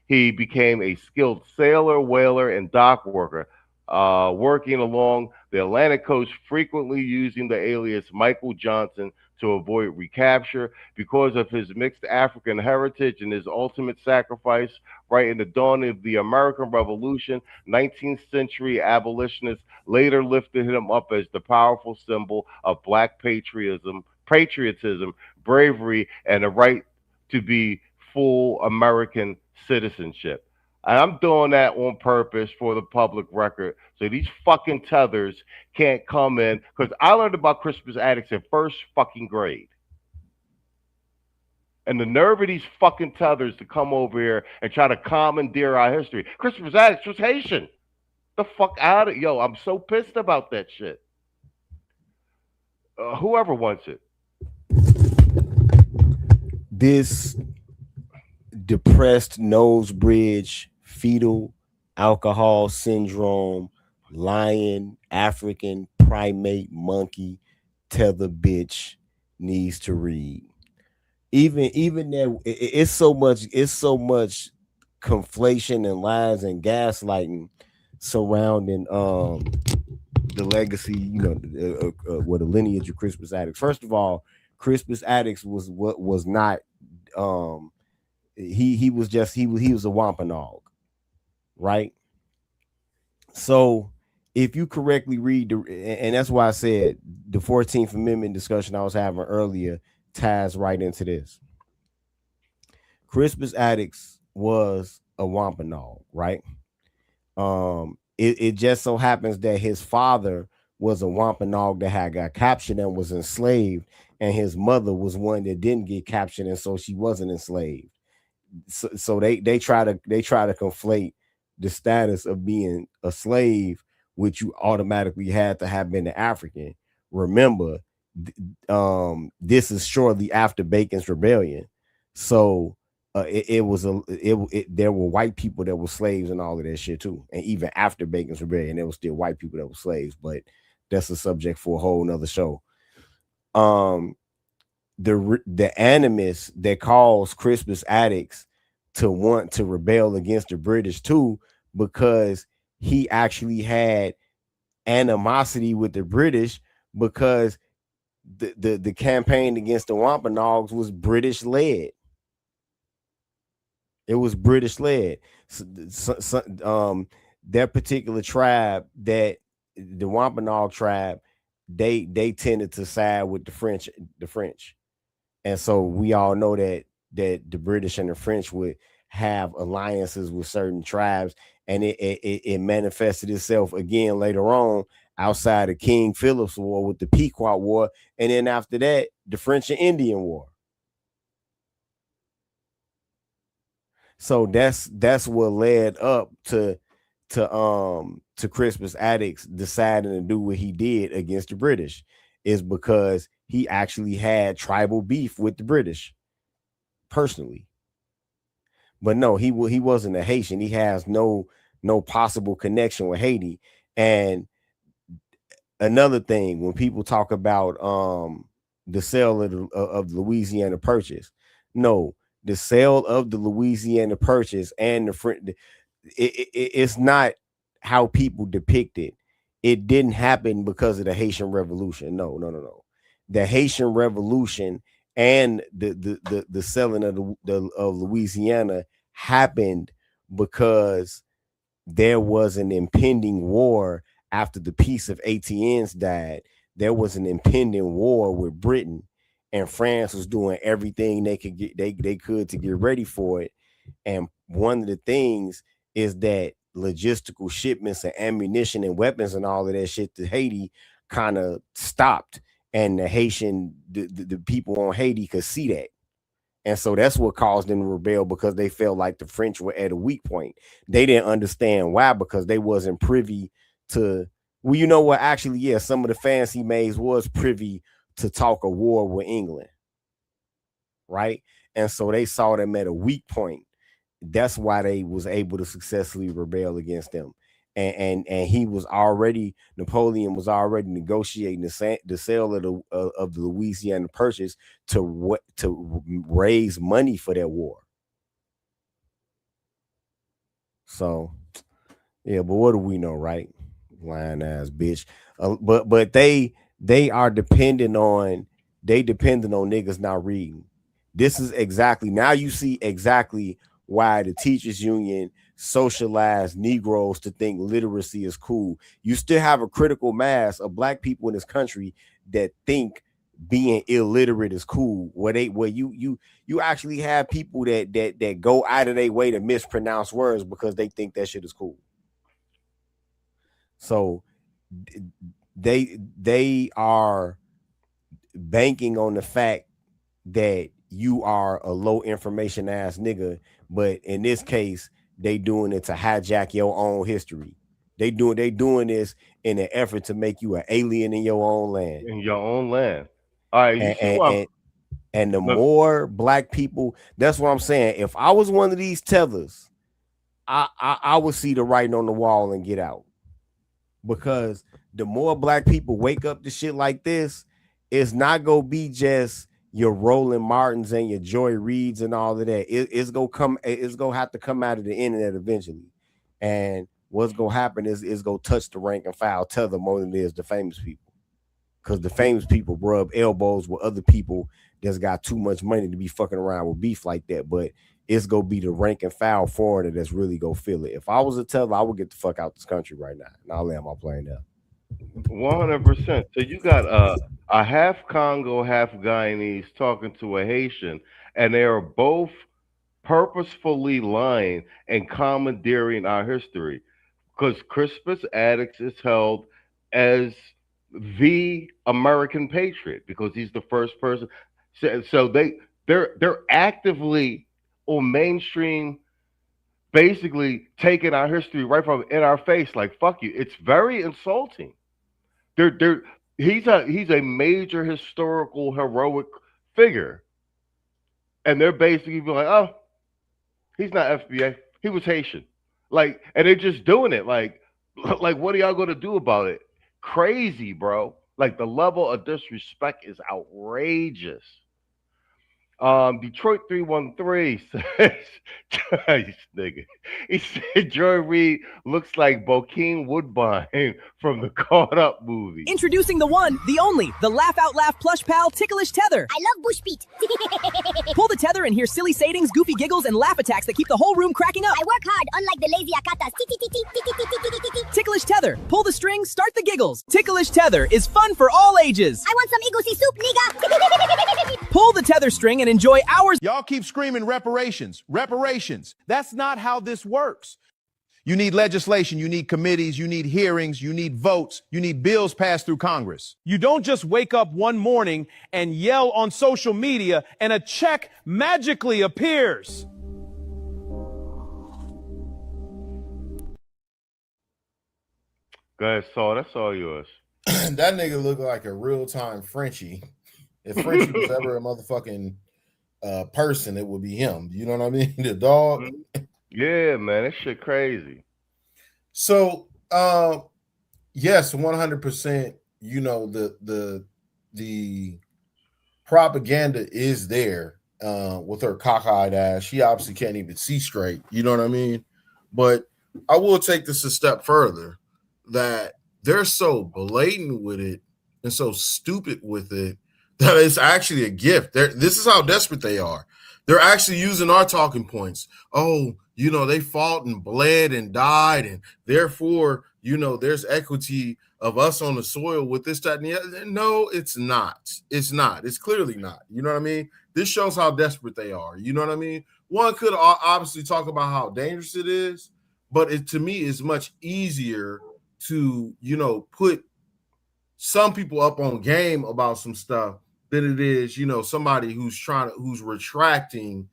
He became a skilled sailor, whaler, and dock worker, working along the Atlantic coast, frequently using the alias Michael Johnson to avoid recapture. Because of his mixed African heritage and his ultimate sacrifice, right in the dawn of the American Revolution, 19th century abolitionists later lifted him up as the powerful symbol of Black patriotism, bravery, and the right to be full American citizenship. And I'm doing that on purpose for the public record, so these fucking tethers can't come in, because I learned about Crispus Attucks in first fucking grade. And the nerve of these fucking tethers to come over here and try to commandeer our history. Crispus Attucks was Haitian. The fuck out of yo! I'm so pissed about that shit. Whoever wants it. This depressed nose bridge, fetal alcohol syndrome, lion, African primate, monkey, tether bitch needs to read. Even that, it's so much conflation and lies and gaslighting surrounding the legacy, the lineage of Crispus Attucks. First of all, Crispus Attucks was not he was a Wampanoag, right? So if you correctly read and that's why I said the 14th Amendment discussion I was having earlier ties right into this. Crispus Attucks was a Wampanoag, right? It just so happens that his father was a Wampanoag that had got captured and was enslaved, and his mother was one that didn't get captured, and so she wasn't enslaved. So they try to conflate the status of being a slave, which you automatically had to have been an African. Remember, this is shortly after Bacon's Rebellion, so there were white people that were slaves and all of that shit too. And even after Bacon's Rebellion, there was still white people that were slaves, but that's a subject for a whole nother show. The animus that caused Crispus Attucks to want to rebel against the British too, because he actually had animosity with the British, because the campaign against the Wampanoags was British led. It was British led. That particular tribe, that the Wampanoag tribe, they tended to side with the French. And so we all know that the British and the French would have alliances with certain tribes, and it manifested itself again later on outside of King Philip's War with the Pequot War, and then after that, the French and Indian War. So that's what led up to Crispus Attucks deciding to do what he did against the British, is because he actually had tribal beef with the British personally. But no, he wasn't a Haitian. He has no possible connection with Haiti. And another thing, when people talk about the sale of the Louisiana Purchase, no, the sale of the Louisiana Purchase and the French, it's not how people depict it. It didn't happen because of the Haitian Revolution. No. The Haitian Revolution and the selling of Louisiana happened because there was an impending war after the peace of Atiennes died. There was an impending war with Britain, and France was doing everything they could to get ready for it. And one of the things is that logistical shipments of ammunition and weapons and all of that shit to Haiti kind of stopped, and the people on Haiti could see that. And so that's what caused them to rebel, because they felt like the French were at a weak point. They didn't understand why, because they wasn't privy to, well, you know what, actually, yeah, some of the fancy maids was privy to talk a war with England, right? And so they saw them at a weak point. That's why they was able to successfully rebel against them. And Napoleon was already negotiating the sale of the Louisiana Purchase to raise money for that war. So, yeah, but what do we know, right? Lying ass bitch. But they are dependent on they dependent on niggas not reading. This is exactly, now you see exactly why the teachers union socialized Negroes to think literacy is cool. You still have a critical mass of black people in this country that think being illiterate is cool. Where you actually have people that go out of their way to mispronounce words because they think that shit is cool. So they are banking on the fact that you are a low information ass nigga, but in this case, they doing it to hijack your own history. They doing this in an effort to make you an alien in your own land. In your own land. All right. And the more black people, that's what I'm saying. If I was one of these tethers, I would see the writing on the wall and get out. Because the more black people wake up to shit like this, it's not gonna be just your Roland Martins and your Joy Reeds and all of that. It's gonna have to come out of the internet eventually. And what's gonna happen is it's gonna touch the rank and file tether more than it is the famous people. Because the famous people rub elbows with other people that's got too much money to be fucking around with beef like that. But it's gonna be the rank and file foreigner that's really gonna feel it. If I was a tether, I would get the fuck out this country right now. And I'll land my plane there. 100%. So you got a half Congo, half Guyanese talking to a Haitian, and they are both purposefully lying and commandeering our history. Because Crispus Attucks is held as the American patriot because he's the first person. So they're actively on mainstream, basically taking our history right from in our face. Like, fuck you. It's very insulting. He's a major historical heroic figure, and they're basically like, oh, he's not FBA. He was Haitian. Like, and they're just doing it. Like what are y'all gonna do about it? Crazy, bro. Like the level of disrespect is outrageous. Detroit 313 says, nigga, he said Joy Reid looks like Bokeem Woodbine from the Caught Up movie. Introducing the one, the only, the Laugh Out Laugh plush pal Ticklish Tether. I love bush beat. Pull the tether and hear silly sayings, goofy giggles, and laugh attacks that keep the whole room cracking up. I work hard, unlike the lazy akatas. Ticklish Tether. Pull the string, start the giggles. Ticklish Tether is fun for all ages. I want some egusi soup, nigga. Pull the tether string and enjoy hours. Y'all keep screaming reparations, reparations. That's not how this works. You need legislation, you need committees, you need hearings, you need votes, you need bills passed through Congress. You don't just wake up one morning and yell on social media and a check magically appears. Go ahead, Saul. That's all yours. That nigga look like a real-time Frenchie. If Frenchie was ever a motherfucking person, it would be him. You know what I mean? The dog. Yeah, man, that shit crazy. So, yes, 100%. You know, the propaganda is there with her cockeyed ass. She obviously can't even see straight. You know what I mean? But I will take this a step further. That they're so blatant with it and so stupid with it that it's actually a gift. This is how desperate they are. They're actually using our talking points. Oh, you know, they fought and bled and died, and therefore, you know, there's equity of us on the soil with this, that, and the other. No, it's not. It's not. It's clearly not. You know what I mean? This shows how desperate they are. You know what I mean? One could obviously talk about how dangerous it is, but it to me is much easier to, you know, put some people up on game about some stuff than it is, you know, somebody who's retracting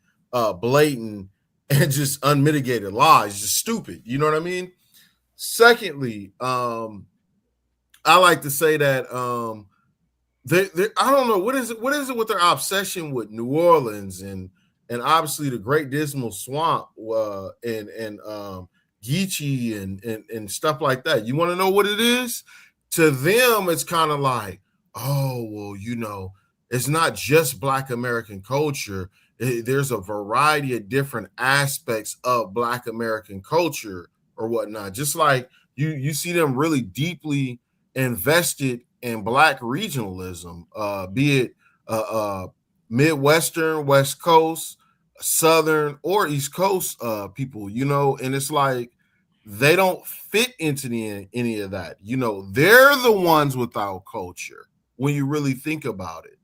blatant and just unmitigated lies, just stupid. You know what I mean? Secondly, I like to say that I don't know what is it with their obsession with New Orleans and obviously the Great Dismal Swamp and Geechee and stuff like that. You want to know what it is? To them, it's kind of like, oh, well, you know, it's not just Black American culture. There's a variety of different aspects of Black American culture or whatnot. Just like you see them really deeply invested in Black regionalism, be it Midwestern, West Coast, Southern, or East Coast people, you know, and it's like they don't fit into any of that. You know, they're the ones without culture when you really think about it.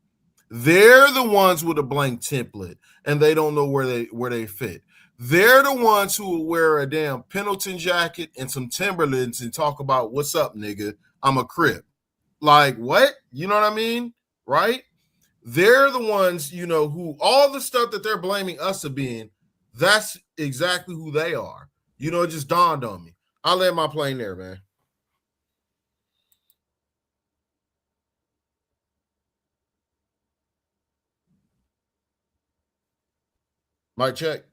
They're the ones with a blank template and they don't know where they fit. They're the ones who will wear a damn Pendleton jacket and some Timberlands and talk about what's up, nigga. I'm a Crip. Like, what? You know what I mean? Right? They're the ones, you know, who all the stuff that they're blaming us for being, that's exactly who they are. You know, it just dawned on me. I'll let my plane there, man. Mic check.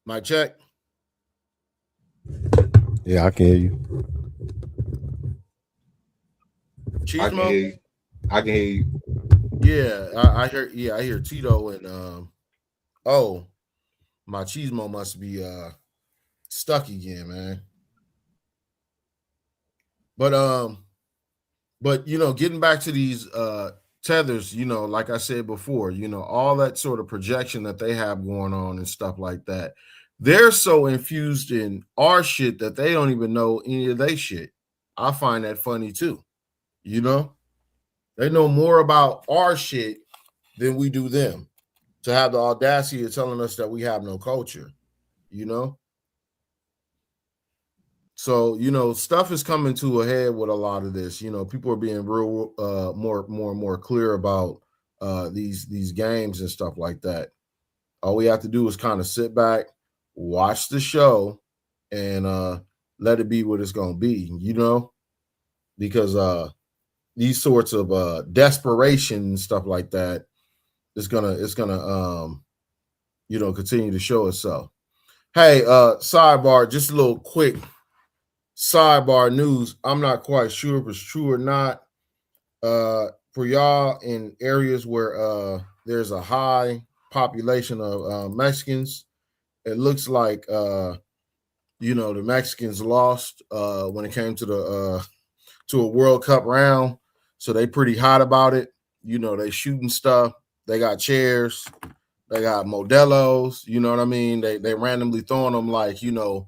Mic check. Yeah, I can hear you. I can hear you. I can hear you. Yeah, I hear. Yeah, I hear Tito and oh, Machismo must be stuck again, man. But you know, getting back to these tethers, you know, like I said before, you know, all that sort of projection that they have going on and stuff like that, they're so infused in our shit that they don't even know any of their shit. I find that funny too. You know, they know more about our shit than we do them. To have the audacity of telling us that we have no culture, you know. So, you know, stuff is coming to a head with a lot of this. You know, people are being real more and more clear about these games and stuff like that. All we have to do is kind of sit back, watch the show, and let it be what it's gonna be, you know, because these sorts of desperation and stuff like that is gonna you know, continue to show itself. Hey, sidebar, just a little quick sidebar news. I'm not quite sure if it's true or not. For y'all in areas where there's a high population of Mexicans, it looks like you know, the Mexicans lost when it came to the to a World Cup round. So they pretty hot about it. You know, they shooting stuff. They got chairs. They got Modelos. You know what I mean? They randomly throwing them like, you know,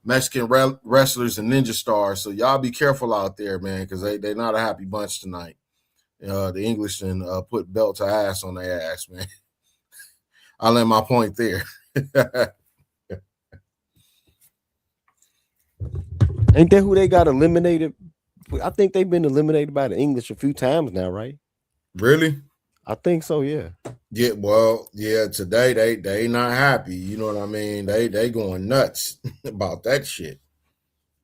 Mexican wrestlers and ninja stars. So y'all be careful out there, man, because they're not a happy bunch tonight. The English and put belt to ass on their ass, man. I'll end my point there. Ain't that who they got eliminated? I think they've been eliminated by the English a few times now, right? Really? I think so, yeah. Yeah, well, yeah, today they not happy. You know what I mean? They going nuts about that shit.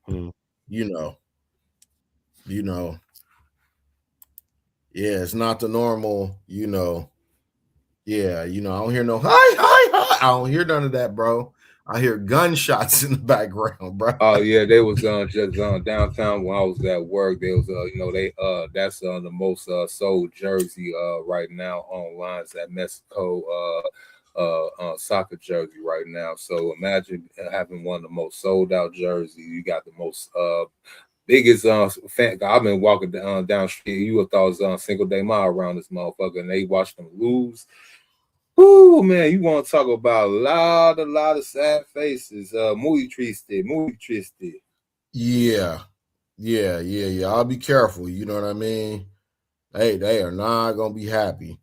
You know. Yeah, it's not the normal, you know. Yeah, you know, I don't hear no hi. I don't hear none of that, bro. I hear gunshots in the background, bro. Oh yeah, they was just downtown when I was at work. They was you know, they that's the most sold jersey right now online. It's that Mexico soccer jersey right now. So imagine having one of the most sold out jerseys. You got the most biggest fan. I've been walking down the street. You would thought it was Cinco de Mayo around this motherfucker, and they watched them lose. Ooh, man, you want to talk about a lot of sad faces. Muy triste. Yeah. I'll be careful. You know what I mean? Hey, they are not gonna be happy,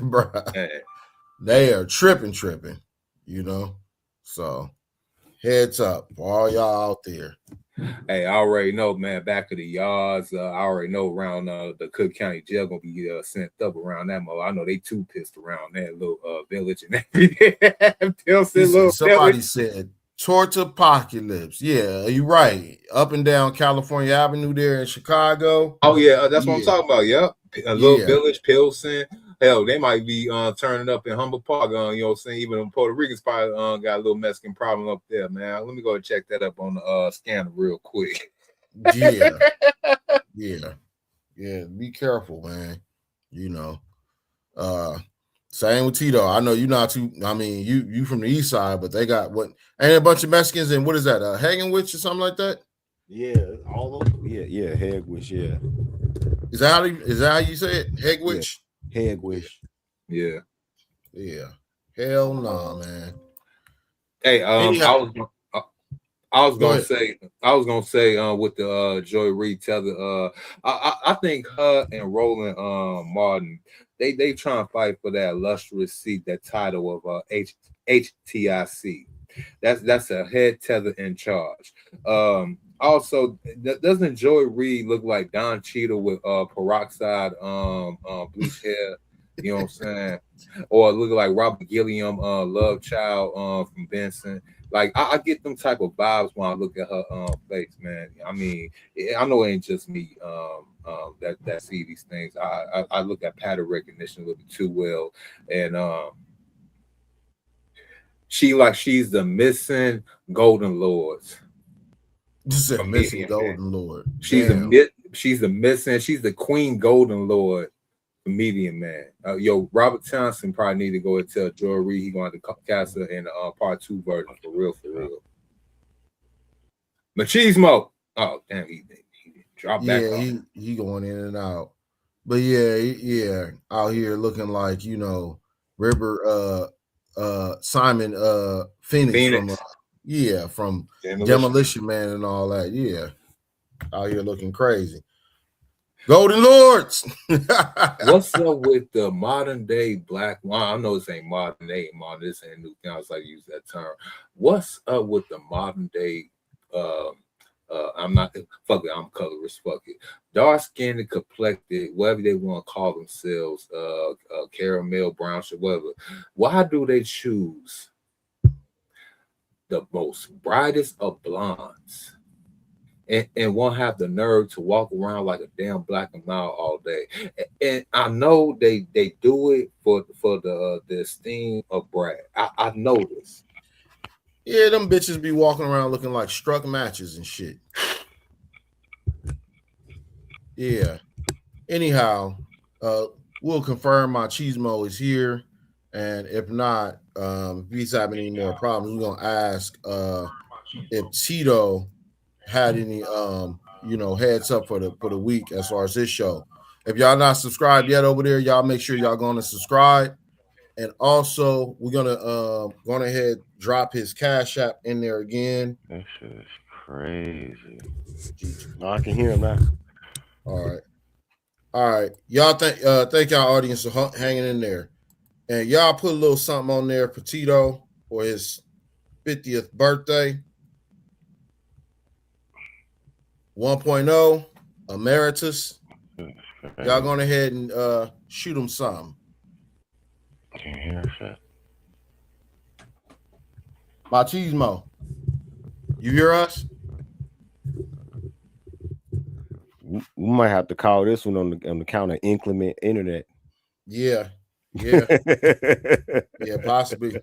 bro. They are tripping. You know, so heads up for all y'all out there. Hey, I already know, man. Back of the yards, I already know around the Cook County jail gonna be sent up around that mother. I know they too pissed around that little village and everything. Somebody said torch apocalypse. Yeah, you're right. Up and down California Avenue there in Chicago. Oh yeah, that's what I'm talking about. Yep, a little village, Pilsen. Hell, they might be turning up in Humboldt Park. You know what I'm saying? Even Puerto Ricans probably got a little Mexican problem up there, man. Let me go check that up on the scanner real quick. Yeah. Be careful, man. You know, same with Tito. I know you're not too. I mean, you from the east side, but they got what? Ain't a bunch of Mexicans and what is that? Hagenwich or something like that? Yeah, all over. Yeah, Hegwish. Yeah. Is that how you say it? Hegwish? Yeah. Hegwish. Yeah. Yeah. Hell no, man. Hey, I was gonna say with the Joy Reid Tether, I think her and Roland Martin, they trying to fight for that illustrious seat, that title of HTIC. That's a head tether in charge. Also, doesn't Joy Reid look like Don Cheadle with peroxide bleach hair? You know what I'm saying? Or look like Robert Gilliam, love child from Benson. Like I get them type of vibes when I look at her face, man. I mean, I know it ain't just me that see these things. I look at pattern recognition a little bit too well, and she's the missing Golden Lords. This is a missing Golden Lord. She's the Queen Golden Lord. Comedian, man. Robert Townsend probably need to go and tell Joy Reid he going to cast her in the part 2 version for real. Machismo. Oh damn, he dropped back. Yeah, he going in and out. But yeah, out here looking like River Simon Phoenix. From Demolition Man and all that. Yeah, out here looking crazy. Golden Lords. What's up with the modern day black? Well, I know this ain't modern day, this ain't new thing. I was like use that term. What's up with the modern day? I'm colorist. Fuck it. Dark skinned, complected, whatever they want to call themselves, caramel, brown, whatever. Why do they choose the most brightest of blondes? And won't have the nerve to walk around like a damn black and mild all day. And I know they do it for the esteem of Brad. I know this. Yeah, them bitches be walking around looking like struck matches and shit. Yeah. Anyhow, we'll confirm Machismo is here. And if not, if he's having any more problems, we're gonna ask if Tito had any heads up for the week as far as this show. If y'all not subscribed yet over there, y'all make sure y'all going to subscribe. And also we're gonna go ahead drop his Cash App in there again. That shit is crazy. Oh, I can hear him now. All right. Y'all thank y'all audience for hanging in there. And y'all put a little something on there for Tito for his 50th birthday. 1.0 Emeritus. Y'all going ahead and shoot him something. Can't hear shit. Machismo, you hear us? We might have to call this one on the count of inclement internet. Yeah, possibly.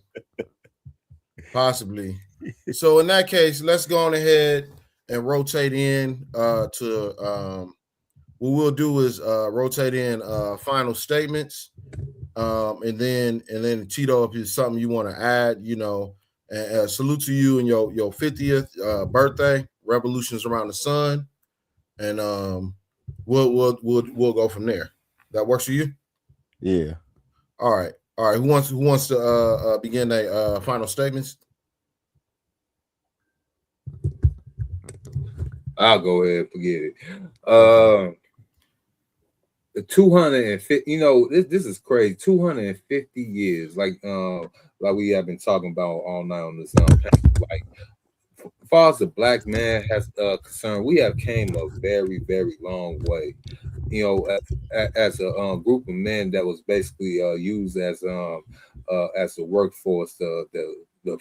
So in that case, let's go on ahead and rotate in to what we'll do is rotate in final statements, and then Tito, if it's something you want to add, and salute to you and your 50th birthday, revolutions around the sun, and we'll go from there. That works for you? Yeah. All right. Who wants to begin their final statements? I'll go ahead and forget it. The 250, this is crazy. 250 years, like we have been talking about all night on this like, as far as the black man has concerned, we have came a very, very long way. As a group of men that was basically used as the workforce, the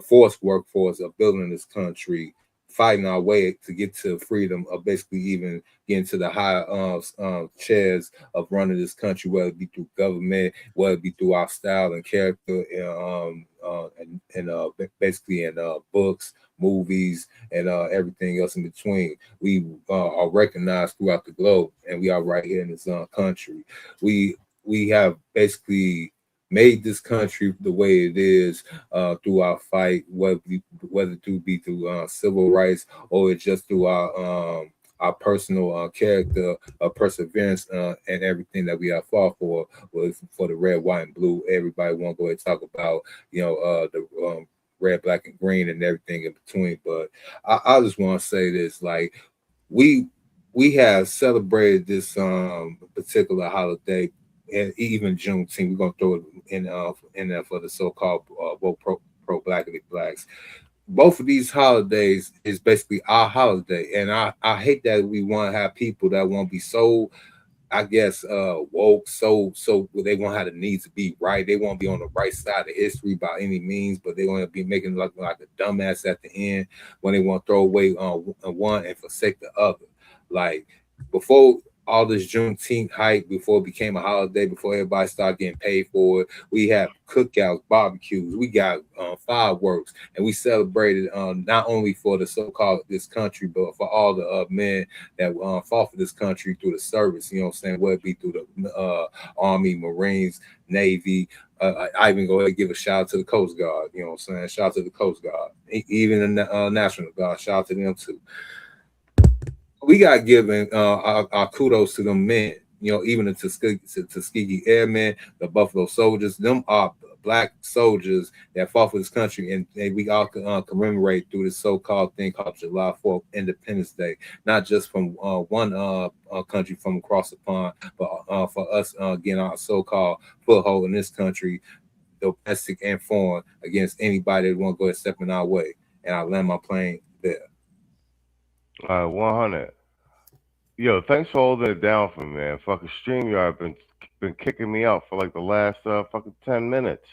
forced workforce of building this country, fighting our way to get to freedom, of basically even getting to the high chairs of running this country, whether it be through government, whether it be through our style and character, and basically in books, movies, and everything else in between. We are recognized throughout the globe, and we are right here in this country. We have basically made this country the way it is through our fight, whether it be through civil rights or it's just through our personal character, perseverance, and everything that we have fought for the red, white, and blue. Everybody want to go ahead and talk about, the red, black, and green and everything in between. But I just want to say this, like, we have celebrated this particular holiday, and even Juneteenth. We're gonna throw it in there for the so-called vote pro blackity blacks. Both of these holidays is basically our holiday, and I hate that we want to have people that want to be so, I guess, woke, so they want to have the need to be right. They want to be on the right side of history by any means, but they want to be making look like a dumbass at the end when they want to throw away one and forsake the other. Like, before all this Juneteenth hype, before it became a holiday, before everybody started getting paid for it, we have cookouts, barbecues, we got fireworks, and we celebrated not only for the so-called this country, but for all the men that fought for this country through the service, you know what I'm saying, whether it be through the Army, Marines, Navy. I even go ahead and give a shout out to the Coast Guard, you know what I'm saying, shout out to the Coast Guard, even the National Guard, shout out to them too. We got given our kudos to them men, even the Tuskegee Airmen, the Buffalo Soldiers. Them are black soldiers that fought for this country, and we all commemorate through this so-called thing called July 4th, Independence Day, not just from one country from across the pond, but for us getting our so-called foothold in this country, domestic and foreign, against anybody that want to go and step in our way. And I land my plane there. 100. Yo, thanks for holding it down for me, man. Fucking StreamYard been kicking me out for like the last fucking 10 minutes.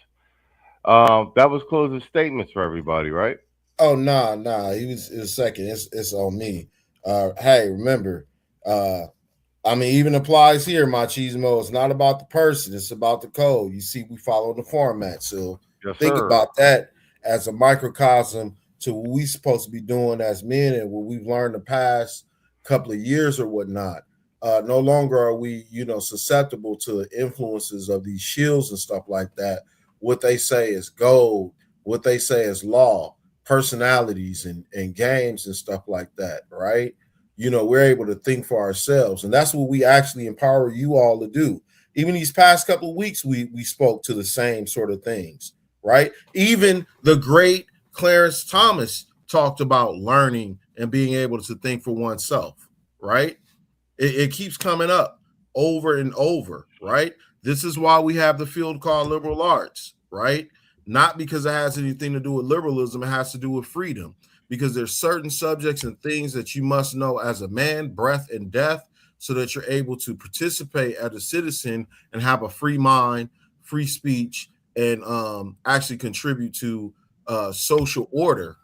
That was closing statements for everybody, right? Oh, nah. It was second. It's on me. Hey, remember, I mean, even applies here, Machismo. It's not about the person, it's about the code. You see, we follow the format. So think about that as a microcosm to what we're supposed to be doing as men and what we've learned the past couple of years or whatnot. No longer are we, susceptible to the influences of these shields and stuff like that. What they say is gold, what they say is law, personalities and games and stuff like that, right? We're able to think for ourselves, and that's what we actually empower you all to do. Even these past couple of weeks, we spoke to the same sort of things, right? Even the great Clarence Thomas talked about learning and being able to think for oneself, right? It keeps coming up over and over, right? This is why we have the field called liberal arts, right? Not because it has anything to do with liberalism, it has to do with freedom, because there's certain subjects and things that you must know as a man, breath and death, so that you're able to participate as a citizen and have a free mind, free speech, and actually contribute to social order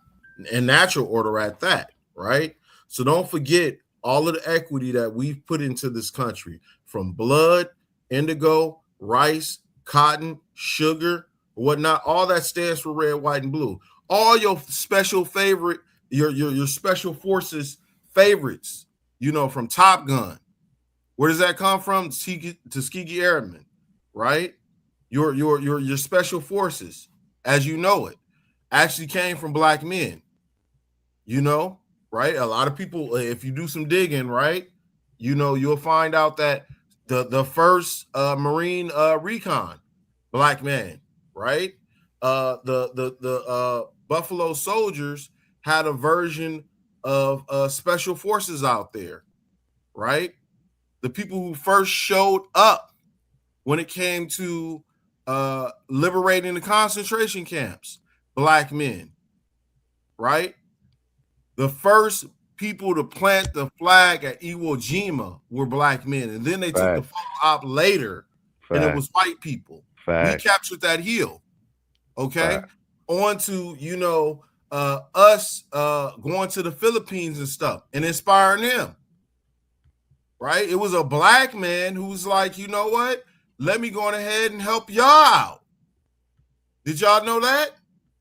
and natural order at that, right? So don't forget all of the equity that we've put into this country, from blood, indigo, rice, cotton, sugar, whatnot. All that stands for red, white, and blue. All your special favorite, your special forces favorites, from Top Gun. Where does that come from? Tuskegee Airmen, right? Your special forces, as you know it, actually came from black men, right? A lot of people, if you do some digging, right, you'll find out that the first Marine recon, black man, right? The Buffalo Soldiers had a version of special forces out there, right? The people who first showed up when it came to liberating the concentration camps, black men, right? The first people to plant the flag at Iwo Jima were black men, and then they took the photo op later, and it was white people. We captured that hill. Okay, on to us going to the Philippines and stuff and inspiring them. Right, it was a black man who was like, you know what? Let me go ahead and help y'all out. Did y'all know that?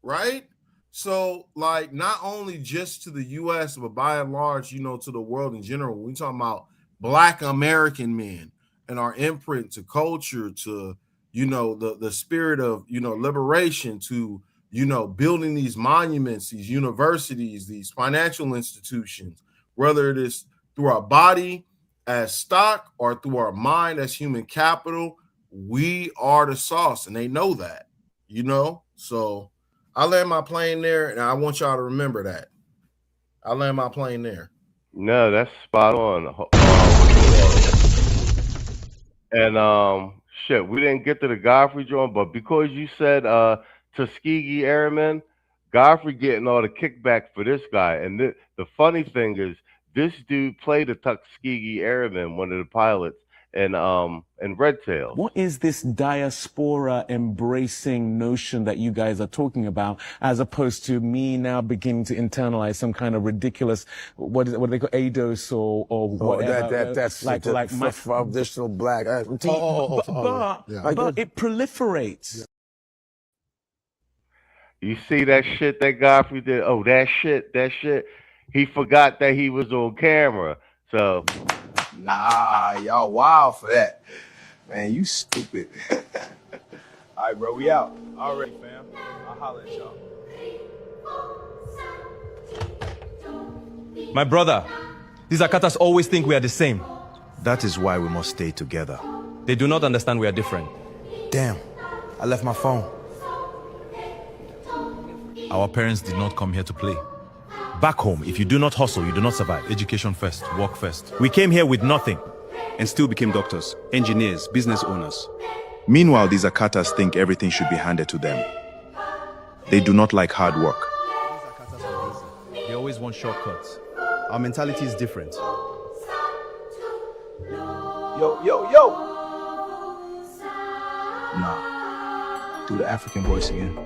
Right. So, like, not only just to the U.S., but by and large, to the world in general, when we talking about black American men and our imprint to culture, to, you know, the spirit of, you know, liberation, to, you know, building these monuments, these universities, these financial institutions, whether it is through our body as stock or through our mind as human capital, we are the sauce, and they know that, you know. So I land my plane there, and I want y'all to remember that. I land my plane there. No, that's spot on. And shit, we didn't get to the Godfrey joint, but because you said Tuskegee Airmen, Godfrey getting all the kickback for this guy. And the funny thing is, this dude played the Tuskegee Airmen, one of the pilots, and Red Tail. What is this diaspora embracing notion that you guys are talking about, as opposed to me now beginning to internalize some kind of ridiculous, what do they call ADOS or whatever? That's like for additional black. But it proliferates. You see that shit that Godfrey did? Oh, that shit. He forgot that he was on camera. So, nah, y'all wild for that. Man, you stupid. All right, bro, we out. All right, fam. I'll holler at y'all. My brother, these Akatas always think we are the same. That is why we must stay together. They do not understand we are different. Damn, I left my phone. Our parents did not come here to play. Back home, if you do not hustle, you do not survive. Education first, work first. We came here with nothing and still became doctors, engineers, business owners. Meanwhile, these Akatas think everything should be handed to them. They do not like hard work. They always want shortcuts. Our mentality is different. Yo. Nah. Do the African voice again.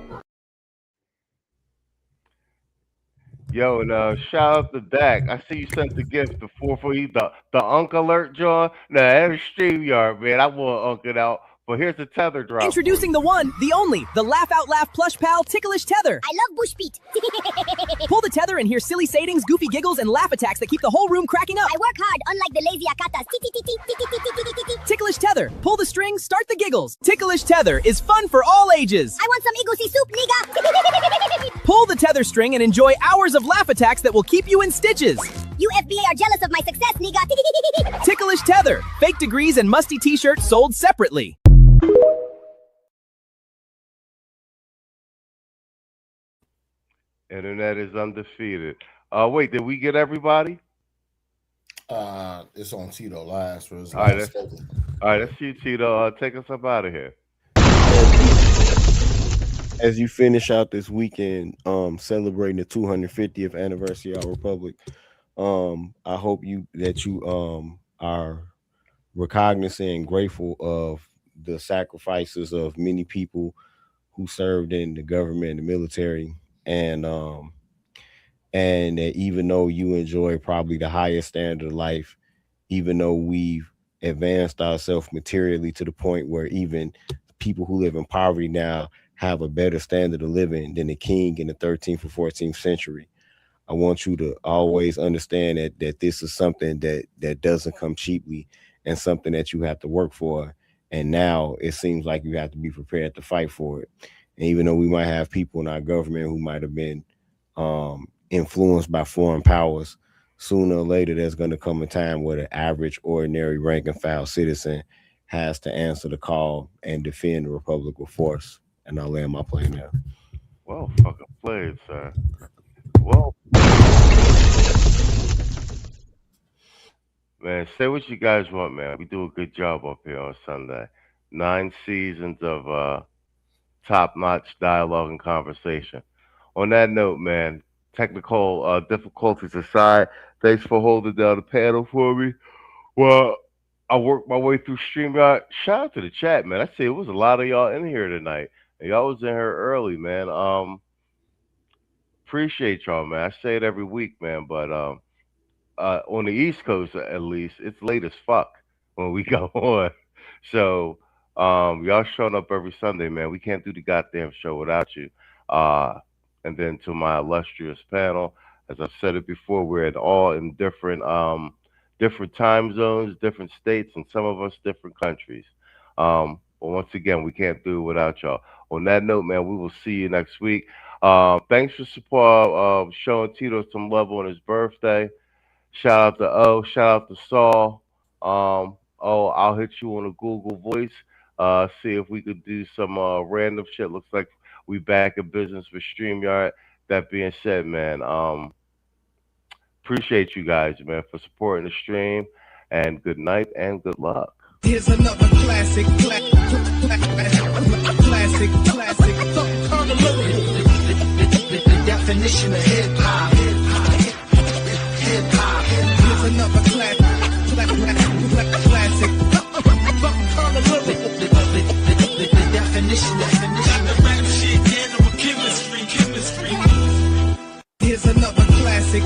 Yo, and shout out to Dak. I see you sent the gift, the 440, the Unk Alert, John. Nah, that was StreamYard, man. I want Unk it out. But here's the tether drop. Introducing the one, the only, the Laugh Out Laugh plush pal Ticklish Tether. I love bush beat. Pull the tether and hear silly sayings, goofy giggles, and laugh attacks that keep the whole room cracking up. I work hard, unlike the lazy akatas. Ticklish Tether. Pull the string, start the giggles. Ticklish Tether is fun for all ages. I want some egusi soup, nigga. Pull the tether string and enjoy hours of laugh attacks that will keep you in stitches. You FBA are jealous of my success, nigga. Ticklish Tether. Fake degrees and musty t-shirts sold separately. Internet is undefeated. Wait, did we get everybody? It's on Tito last. For his All right, last that's you, Tito. Take us up out of here. As you finish out this weekend, celebrating the 250th anniversary of our republic, I hope that you are recognizant and grateful of the sacrifices of many people who served in the government and the military, and that even though you enjoy probably the highest standard of life, even though we've advanced ourselves materially to the point where even people who live in poverty now have a better standard of living than the king in the 13th or 14th century. I want you to always understand that this is something that doesn't come cheaply and something that you have to work for. And now it seems like you have to be prepared to fight for it. And even though we might have people in our government who might have been influenced by foreign powers, sooner or later there's going to come a time where the average, ordinary, rank and file citizen has to answer the call and defend the Republic with force. And I'll land my plane there. Well fucking played, sir. Well, man, say what you guys want, man. We do a good job up here on Sunday. 9 seasons of top-notch dialogue and conversation. On that note, man, technical difficulties aside, thanks for holding down the panel for me. Well, I worked my way through StreamYard. Shout out to the chat, man. I see it was a lot of y'all in here tonight. Y'all was in here early, man. Appreciate y'all, man. I say it every week, man, but on the East Coast at least, it's late as fuck when we go on. So y'all showing up every Sunday, man. We can't do the goddamn show without you. And then to my illustrious panel, as I've said it before, we're all in different different time zones, different states, and some of us different countries. But once again, we can't do it without y'all. On that note, man, we will see you next week. Thanks for support, showing Tito some love on his birthday. Shout out to O. Shout out to Saul. I'll hit you on a Google Voice. See if we could do some random shit. Looks like we back in business with StreamYard. That being said, man, appreciate you guys, man, for supporting the stream. And good night and good luck. Here's another classic. The definition of hip hop. Here's another classic. The definition. Chemistry. Here's another classic.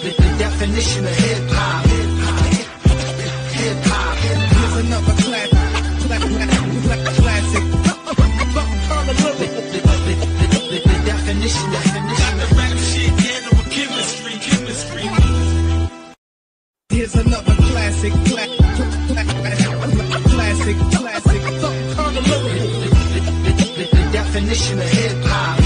The definition of hip hop. Here's another classic. The definition. Chemistry. Here's another classic. The definition of hip hop.